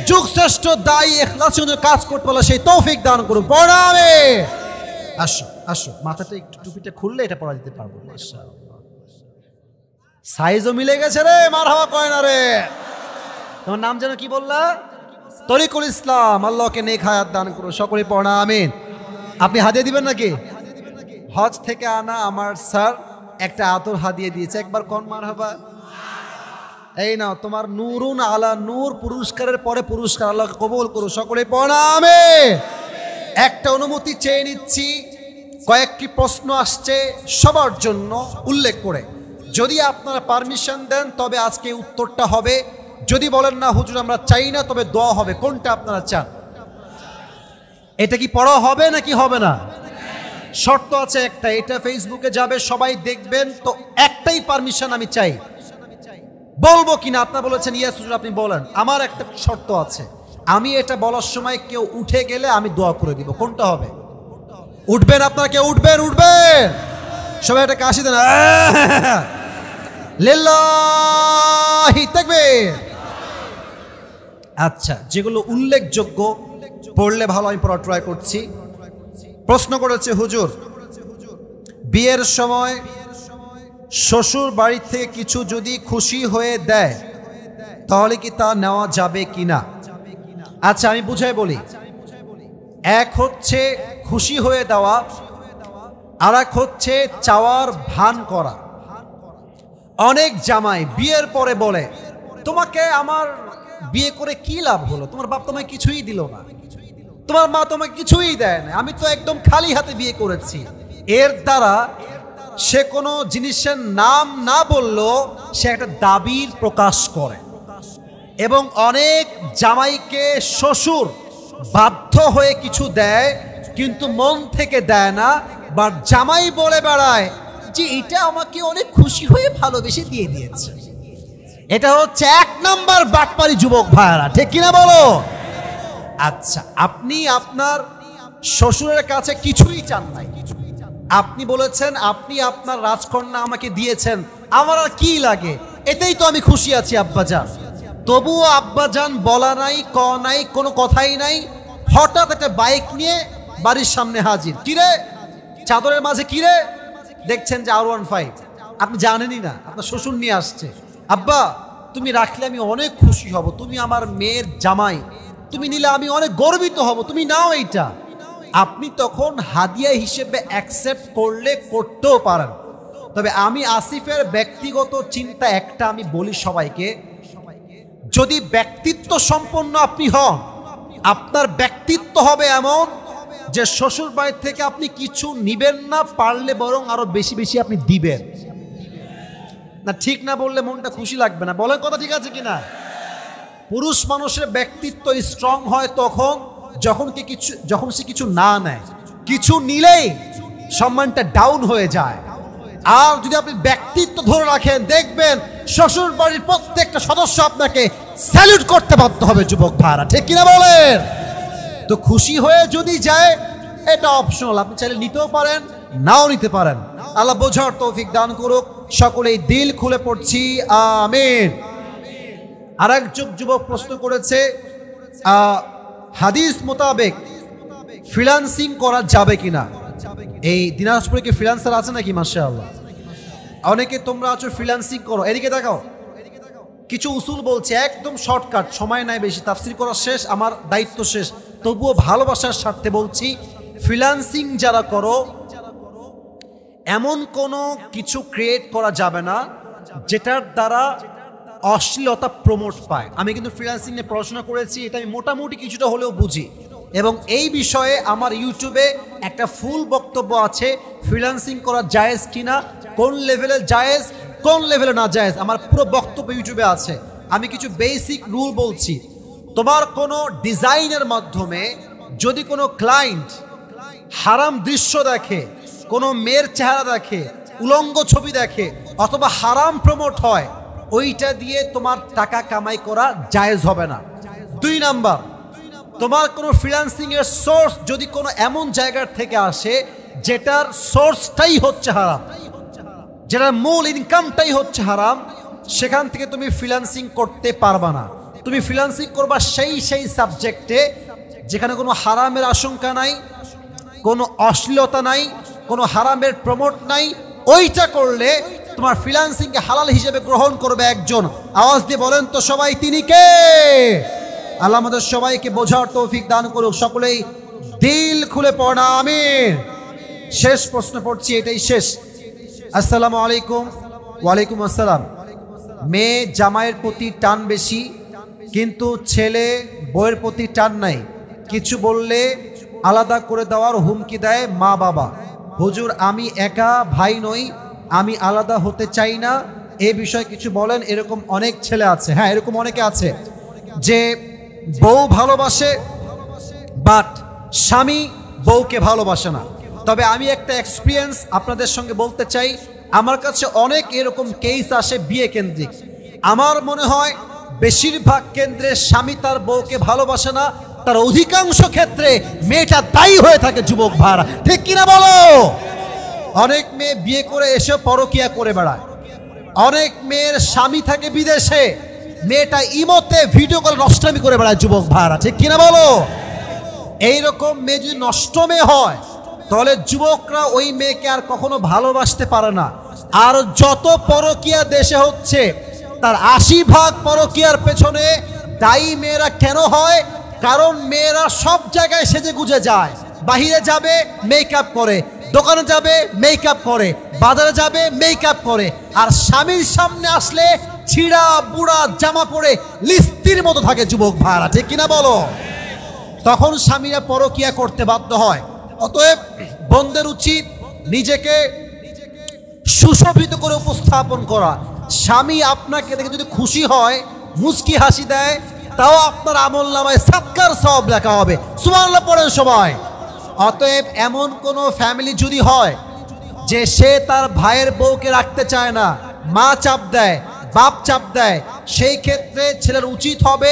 যুগ শ্রেষ্ঠ দায়ী ইখলাসের জন্য কাজ করতে পারলে সেই তৌফিক দান করুন। পড়াবে। আসো আসো, মাথাটা একটু টুপিটা খুললে এটা পড়া দিতে পারবো। মাশাআল্লাহ, সাইজও মিলে গেছে রে, মারহাবা কয় না রে। তোমার নাম যেন কি বললা? তরিকুল ইসলাম। আল্লাহকে নেক হায়াত দান করো, সকলে পড়া আমিন। আপনি হাদিয়া দিবেন নাকি? হজ থেকে আনা আমার স্যার একটা আতর হাদিয়া দিয়েছে, একবার কোন মারহাবা। এই নাও তোমার নূরুন আলা নূর পুরস্কারের পরে পুরস্কার। আল্লাহকে কবুল করো, সকলে পড়া আমিন। একটা অনুমতি চেয়ে নিচ্ছি, কয়েকটি প্রশ্ন আসছে সবার জন্য উল্লেখ করে। যদি আপনারা পারমিশন দেন তবে আজকে উত্তরটা হবে, যদি বলেন না হুজুর আমরা চাই না, তবে দোয়া হবে। কোনটা আপনারা চান? এটা কি পড়া হবে নাকি হবে না? শর্ত আছে একটা, এটা ফেসবুকে যাবে, সবাই দেখবেন, তো একটাই পারমিশন আমি চাই। বলবো কিনা আপনারা বলেছেন ইয়েস হুজুর, আপনি বলেন। আমার একটা শর্ত আছে, আমি এটা বলার সময় কেউ উঠে গেলে আমি দোয়া করে দিব। কোনটা হবে? উঠবেন আপনারা? কেউ উঠবেন? উঠবেন সবাই, একটা কাশি দেন। লিল্লাহি তাকবীর। আচ্ছা, যেগুলো উল্লেখযোগ্য পড়লে ভালো, আমি পড়া ট্রাই করছি। প্রশ্ন করেছে হুজুর, বিয়ের সময় শ্বশুর বাড়ি থেকে কিছু যদি খুশি হয়ে দেয় তাহলে কি তা নেওয়া যাবে কিনা? আচ্ছা, আমি বুঝাই বলি। এক হচ্ছে খুশি হয়ে দেওয়া, আর এক হচ্ছে চাওয়ার ভান করা। অনেক জামাই বিয়ের পরে বলে, তোমাকে আমার বিয়ে করে কি লাভ হলো? তোমার বাপ তোমায় কিছুই দিল না, তোমার মা তোমাকে কিছুই দেয় না, আমি তো একদম খালি হাতে বিয়ে করেছি। এর দ্বারা সে কোনো জিনিসের নাম না বললেও সে একটা দাবির প্রকাশ করে। এবং অনেক জামাইকে শ্বশুর বাধ্য হয়ে কিছু দেয়, কিন্তু মন থেকে দেয় না, বা জামাই বলে বেড়ায় যে এটা আমাকে অনেক খুশি হয়ে ভালোবেসে দিয়ে দিয়েছে। এটা হচ্ছে 1 নাম্বার বাটপারি যুবক ভাইরা, ঠিক কিনা বলো? আচ্ছা, আপনি আপনার শ্বশুরের কাছে কিছুই চান নাই, আপনি বলেছেন আপনি আপনার রাজকন্যা আমাকে দিয়েছেন, আমার আর কি লাগে, এতেই তো আমি খুশি আছি আব্বাজান। তবুও আব্বাজান বলা নাই, ক নাই, কোনো কথাই নাই, হঠাৎ একটা বাইক নিয়ে বাড়ির সামনে হাজির। কিরে চাদরের মাঝে, কিরে দেখছেন যে R15, আপনি জানেনই না আপনার শ্বশুর নিয়ে আসছে। আব্বা তুমি রাখলে আমি অনেক খুশি হব, তুমি আমার মেয়ের জামাই, তুমি নিলে আমি অনেক গর্বিত হব, তুমি নাও এইটা। আপনি তখন হাদিয়া হিসেবে অ্যাকসেপ্ট করলে করতেও পারেন। তবে আমি আসিফের ব্যক্তিগত চিন্তা একটা আমি বলি সবাইকে, যদি ব্যক্তিত্ব সম্পন্ন আপনি হন, আপনার ব্যক্তিত্ব হবে এমন যে শ্বশুর বাড়ি থেকে আপনি কিছু নিবেন না, পারলে বরং আরো বেশি বেশি আপনি দিবেন না। ঠিক না বললে মনটা খুশি লাগবে না, বলেন কথা ঠিক আছে কিনা? পুরুষ মানুষের ব্যক্তিত্ব স্ট্রং হয় তখন যখন সে কিছু না নেয়, কিছু নিলেই সম্মানটা ডাউন হয়ে যায়। আর যদি আপনি ব্যক্তিত্ব ধরে রাখেন, দেখবেন শ্বশুর বাড়ির প্রত্যেকটা সদস্য আপনাকে স্যালুট করতে বাধ্য হবে। যুবক ভাইরা ঠিক কিনা বলেন? তো খুশি হয়ে যদি যায় এটা অপশনাল, আপনি চাইলে নিতেও পারেন, নাও নিতে পারেন। আল্লাহ বোঝার তৌফিক দান করুক। সকলেই দিল খুলে পড়ছি আমিন। আরেকজন যুবক প্রশ্ন করেছে, হাদিস মোতাবেক ফ্রিল্যান্সিং করা যাবে কিনা? এই দিনাজপুরে কি ফ্রিল্যান্সার আছে নাকি? মাশাআল্লাহ, অনেকে তোমরা আছো ফ্রিল্যান্সিং করো। এদিকে দেখাও, কিছু উসুল বলছে, একদম শর্টকাট, সময় নাই বেশি, তাফসির করা শেষ, আমার দায়িত্ব শেষ, তবুও ভালোবাসার স্বার্থে বলছি, ফ্রিল্যান্সিং যারা করো এমন কোনো কিছু ক্রিয়েট করা যাবে না যেটার দ্বারা অশ্লীলতা প্রমোট পায়। আমি কিন্তু ফ্রিল্যান্সিং নিয়ে পড়াশোনা করেছি, এটা আমি মোটামুটি কিছুটা হলেও বুঝি, এবং এই বিষয়ে আমার ইউটিউবে একটা ফুল বক্তব্য আছে, ফ্রিল্যান্সিং করা জায়েজ কিনা, কোন লেভেলে জায়েজ, কোন লেভেলে না জায়েজ, আমার পুরো বক্তব্য ইউটিউবে আছে। আমি কিছু বেসিক রুল বলছি। তোমার কোনো ডিজাইনের মাধ্যমে যদি কোনো ক্লায়েন্ট হারাম দৃশ্য দেখে, কোনো মেয়ের চেহারা দেখে, উলঙ্গ ছবি দেখে, অথবা হারাম প্রমোট হয়, ওইটা দিয়ে তোমার টাকা কামাই করা জায়েজ হবে না। 2 নাম্বার, তোমার কোনো ফ্রিল্যান্সিং এর সোর্স যদি কোনো এমন জায়গার থেকে আসে যেটার সোর্সটাই হচ্ছে হারাম, যেটার মূল ইনকামটাই হচ্ছে হারাম, সেখান থেকে তুমি ফ্রিল্যান্সিং করতে পারবা না। তুমি ফ্রিল্যান্সিং করবা সেই সাবজেক্টে যেখানে কোনো হারামের আশঙ্কা নাই, কোনো অশ্লীলতা নাই, কোনো হারামের প্রমোট নাই। ওইটা করলে তোমার ফ্রিল্যান্সিংকে হালাল হিসেবে গ্রহণ করবে একজন। আওয়াজ দিয়ে বলেন তো সবাই, তিনি কে? আল্লাহ আমাদের সবাইকে বোঝার তৌফিক দান করুক। সকলেই দিল খুলে পড়া আমিন। শেষ প্রশ্ন পড়ছি, এটাই শেষ। আসসালামু আলাইকুম। ওয়ালাইকুম আসসালাম। মেয়ে জামাইয়ের প্রতি টান বেশি, কিন্তু ছেলে বউয়ের প্রতি টান নাই, কিছু বললে আলাদা করে দেওয়ার হুমকি দেয় মা বাবা। হুজুর আমি একা ভাই নই, আমি আলাদা হতে চাই না, এ বিষয়ে কিছু বলেন। এরকম অনেক ছেলে আছে, হ্যাঁ এরকম অনেকে আছে যে বউ ভালোবাসে বাট স্বামী বউকে ভালোবাসে না। তবে আমি একটা এক্সপিরিয়েন্স আপনাদের সঙ্গে বলতে চাই, আমার কাছে অনেক এরকম কেস আসে বিয়ে কেন্দ্রিক। আমার মনে হয় বেশিরভাগ কেন্দ্রে স্বামী তার বউকে ভালোবাসে না, তার অধিকাংশ ক্ষেত্রে মেয়েটা দায়ী হয়ে থাকে। যুবক ভাইরা ঠিক কিনা বলো? অনেক মেয়ে বিয়ে করে এসে পরকিয়া করে বেড়ায়, অনেক মেয়ের স্বামী থাকে বিদেশে, মেয়েটা ইমোতে ভিডিও কল নষ্টামি করে বেড়ায়। যুবক ভাইরা ঠিক কিনা বলো? এইরকম মেয়ে যদি নষ্ট মেয়ে হয় তাহলে যুবকরা ওই মেয়েকে আর কখনো ভালোবাসতে পারে না। আর যত পরকিয়া দেশে হচ্ছে তার 80% পরকিয়ার পেছনে দায়ী মেয়েরা কেন হয়? কারণ মেয়েরা সব জায়গায় সেজে গুজে যায়, বাহিরে যাবে মেকআপ করে, দোকানে যাবে মেকআপ করে, বাজারে যাবে মেকআপ করে, আর স্বামীর সামনে আসলে ছিঁড়া বুড়া জামা পরে লিস্তির মতো থাকে। যুবক ভাইরা ঠিক কিনা বলো? তখন স্বামীরা পরকিয়া করতে বাধ্য হয়। অতএব বোনদের উচিত নিজেকে সুশোভিত করে উপস্থাপন করা। স্বামী আপনাকে দেখে যদি খুশি হয়, মুস্কি হাসি দেয়, তাও আপনার আমলনামায় সাদকার সওয়াব লেখা হবে। সুবহানাল্লাহ পড়েন সবাই। অতএব এমন কোনো ফ্যামিলি যদি হয় যে সে তার ভাইয়ের বউকে রাখতে চায় না, মা চাপ দেয়, বাপ চাপ দেয়, সেই ক্ষেত্রে ছেলের উচিত হবে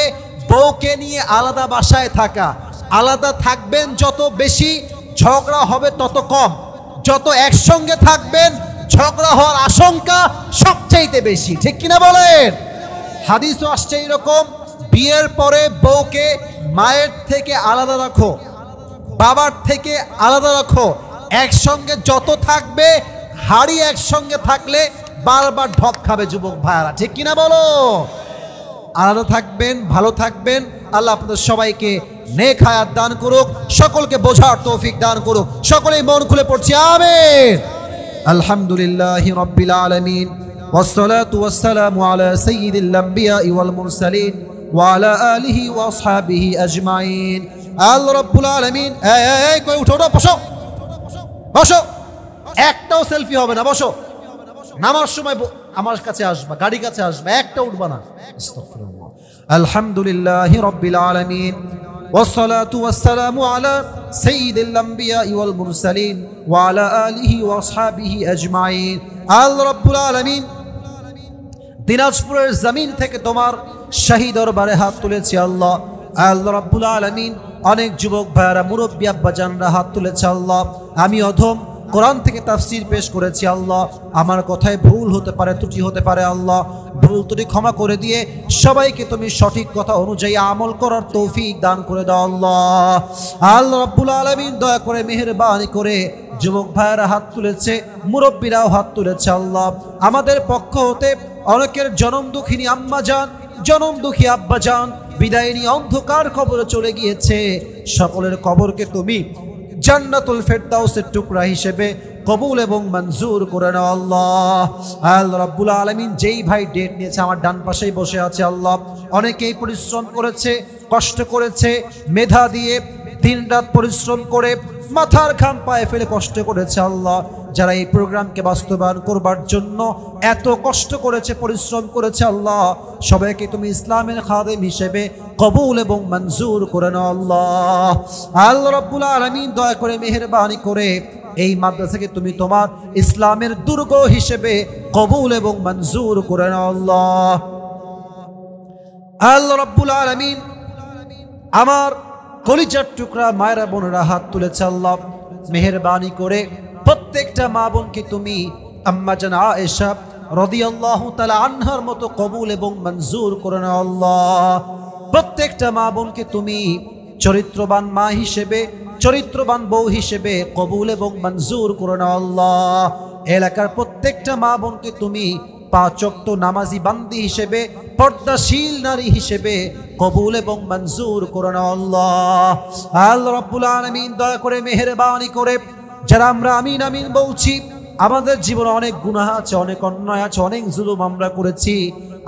বউকে নিয়ে আলাদা বাসায় থাকা। আলাদা থাকবেন যত বেশি, ঝগড়া হবে তত কম। যত একসঙ্গে থাকবেন ঝগড়া হওয়ার আশঙ্কা সবচাইতে বেশি, ঠিক কিনা বলেন? হাদিসও আসছে এরকম, বিয়ের পরে বউকে মায়ের থেকে আলাদা রাখো, বাবার থেকে আলাদা রাখো, একসঙ্গে যত থাকবে হাড়ি একসঙ্গে থাকলে বারবার ঢপ খাবে যুবক ভাইরা, ঠিক কিনা বলো? আলাদা থাকবেন, ভালো থাকবেন। আল্লাহ আপনাদের সবাইকে নেক হায়াত দান করুক, সকলকে বোঝার তৌফিক দান করুক। সকলেই মন খুলে পড়ছি আমিন। আলহামদুলিল্লাহি রাব্বিল আলামিন ওয়াসসালাতু ওয়াসসালামু আলা সাইয়্যিদিল আমবিয়াই ওয়াল মুরসালিন ওয়া আলা আলিহি ওয়া আসহাবিহি আজমাইন। আল্লাহ রাব্বুল আলামিন, এই কই উঠো না, বসো বসো, একটাও সেলফি হবে না, বসো। নামার সময় আমার কাছে আসবা, গাড়ি কাছে আসবা, একটা উঠবা না। আস্তাগফিরুল্লাহ। আলহামদুলিল্লাহি রাব্বিল আলামিন ওয়াসসালাতু ওয়াসসালামু আলা সাইয়্যিদিল আমবিয়াই ওয়াল মুরসালিন ওয়া আলা আলিহি ওয়া আসহাবিহি আজমাইন। আল্লাহ রাব্বুল আলামিন, দিনাজপুরের জমিন থেকে তোমার শাহী দরবারে হাত তুলেছি আল্লাহ। আল্লাহ রাব্বুল আলামিন, অনেক যুবক ভাইরা, মুরব্বী আব্বাজানরা হাত তুলেছে আল্লাহ। আমি অধম কোরআন থেকে তাফসীর পেশ করেছি আল্লাহ। আমার কথায় ভুল হতে পারে, ত্রুটি হতে পারে আল্লাহ। ভুল ত্রুটি ক্ষমা করে দিয়ে সবাইকে তুমি সঠিক কথা অনুযায়ী আমল করার তৌফিক দান করে দাও আল্লাহ। আল্লাহ রাব্বুল আলামিন, দয়া করে মেহেরবানি করে যুবক ভাইয়েরা হাত তুলেছে, মুরব্বীরাও হাত তুলেছে আল্লাহ। আমাদের পক্ষ হতে অনেকের জনম দুঃখিনী আম্মা যান, জনম দুঃখী আব্বা যান বিদায় নিয়ে অন্ধকার কবরে চলে গিয়েছে। সকলের কবরকে তুমি জান্নাতুল ফেরদাউসের টুকরা হিসেবে কবুল এবং মঞ্জুর করে নাও আল্লাহ। আল্লাহ রাব্বুল আলামিন, যেই ভাই ডেট নিয়েছে আমার ডান পাশেই বসে আছে আল্লাহ, অনেকেই পরিশ্রম করেছে, কষ্ট করেছে, মেধা দিয়ে দিনরাত পরিশ্রম করে মাথার ঘাম পায়ে ফেলে কষ্ট করেছে আল্লাহ। যারা এই প্রোগ্রামকে বাস্তবায়ন করবার জন্য এত কষ্ট করেছে, পরিশ্রম করেছে আল্লাহ, সবাইকে তুমি ইসলামের খাদেম হিসেবে কবুল এবং মঞ্জুর করে নাও আল্লাহ। আল্লাহ রাব্বুল আলামিন, দয়া করে মেহেরবানি করে এই মাদ্রাসাকে তুমি তোমার ইসলামের দুর্গ হিসেবে কবুল এবং মঞ্জুর করে নাও আল্লাহ। আল্লাহ রাব্বুল আলামিন, আমার কলিজার টুকরা মায়েরা বোনেরা হাত তুলেছে আল্লাহ। মেহেরবানি করে প্রত্যেকটা মা বোনকে তুমি আম্মা জান আয়েশা রাদিয়াল্লাহু তাআলা আনহার মতো কবুল এবং মঞ্জুর করে নাও আল্লাহ। প্রত্যেকটা মা বোনকে তুমি চরিত্রবান মা হিসেবে, চরিত্রবান বউ হিসেবে কবুল এবং মঞ্জুর করে নাও আল্লাহ। এলাকার প্রত্যেকটা মা বোনকে তুমি পাঁচ ওয়াক্ত নামাজি বান্দি হিসেবে, পর্দাশীল নারী হিসেবে কবুল এবং মঞ্জুর করে নাও আল্লাহ। আল্লাহ রাব্বুল আলামিন, দয়া করে মেহেরবানি করে যারা আমরা আমিন আমিন বলছি, আমাদের জীবনে অনেক গুনাহ আছে, অনেক অন্যায় আছে, অনেক জুলুম আমরা করেছি।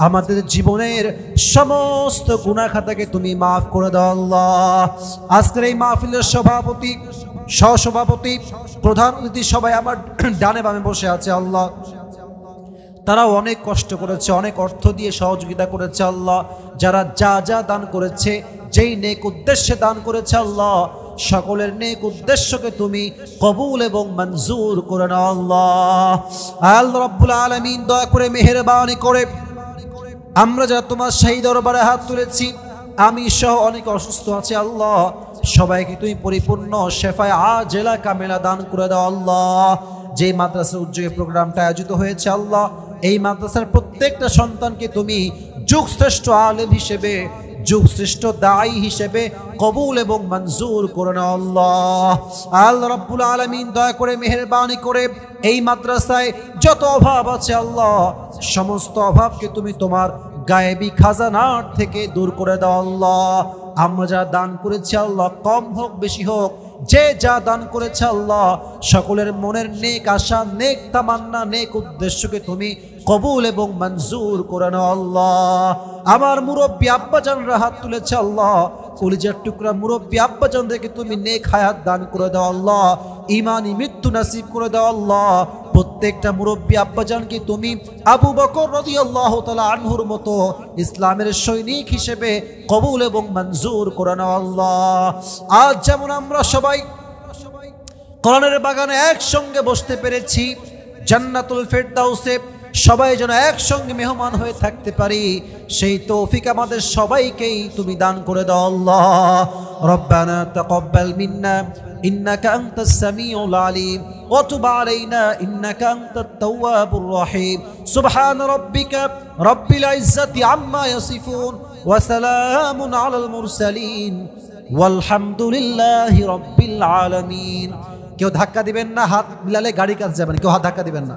আমাদের জীবনের সমস্ত গুনাহ খাতাকে তুমি মাফ করে দাও আল্লাহ। আজকের এই মাহফিলের সভাপতি, সহসভাপতি, প্রধান অতিথি সবাই আমার ডানে বামে বসে আছে আল্লাহ। তারাও অনেক কষ্ট করেছে, অনেক অর্থ দিয়ে সহযোগিতা করেছে আল্লাহ। যারা যা যা দান করেছে, যেই নেক উদ্দেশ্যে দান করেছে আল্লাহ, সকলের নেক উদ্দেশ্যকে তুমি কবুল এবং মঞ্জুর করে নাও আল্লাহ। আল্লাহ রাব্বুল আলামিন, দয়া করে মেহেরবানি করে আমরা যারা তোমার শাহী দরবারে হাত তুলেছি, আমি সহ অনেক অসুস্থ আছে আল্লাহ, সবাইকে তুমি পরিপূর্ণ শেফায়ে আজেলা কামেলা দান করে দাও আল্লাহ। যে মাদ্রাসার উদ্যোগে প্রোগ্রামটা আয়োজিত হয়েছে আল্লাহ, এই মাদ্রাসার প্রত্যেকটা সন্তানকে তুমি যুগশ্রেষ্ঠ আলেম হিসেবে, যুগশ্রেষ্ঠ দায়ী হিসেবে কবুল এবং মঞ্জুর করে নাও আল্লাহ। আল্লাহ রাব্বুল আলামিন, দয়া করে মেহেরবানি করে এই মাদ্রাসায় যত অভাব আছে আল্লাহ, সমস্ত অভাবকে তুমি তোমার গায়েবী খাজানার থেকে দূর করে দাও আল্লাহ। আমরা যা দান করেছি আল্লাহ, কম হোক বেশি হোক, যে যা দান করেছে আল্লাহ, সকলের মনের নেক আশা, নেক তামান্না, নেক উদ্দেশ্যকে তুমি কবুল এবং মঞ্জুর করে নাও আল্লাহ। আমার মুরব্বী আব্বাজানরা হাত তুলেছে আল্লাহ, কলিজার টুকরা মুরব্বী আব্বাজানদেরকে তুমি নেক হায়াত দান করে দাও আল্লাহ, ঈমানি মৃত্যু নসিব করে দাও আল্লাহ। প্রত্যেকটা মুরব্বী আব্বাজানকে তুমি আবু বকর রাদিয়াল্লাহু তাআলা আনহুর মতো ইসলামের সৈনিক হিসেবে কবুল এবং মঞ্জুর করে নাও আল্লাহ। আজ যেমন আমরা সবাই কোরআনের বাগানে একসঙ্গে বসতে পেরেছি, জান্নাতুল ফেরদাউসে সবাই যেন একসঙ্গে মেহমান হয়ে থাকতে পারি, সেই তৌফিক আমাদের সবাইকেই তুমি দান করে দাও আল্লাহ। রব্বানা তাকাব্বাল মিন্না ইন্নাকা আনতাস সামিউল আলিম وتب علينا إنك أنت التواب الرحيم سبحان ربك رب العزة عما يصفون وسلام على المرسلين والحمد لله رب العالمين কেউ ধাক্কা দিবেন না হাত মিলালে গাড়ি কাছে যাবেন কেউ হাত ধাক্কা দিবেন না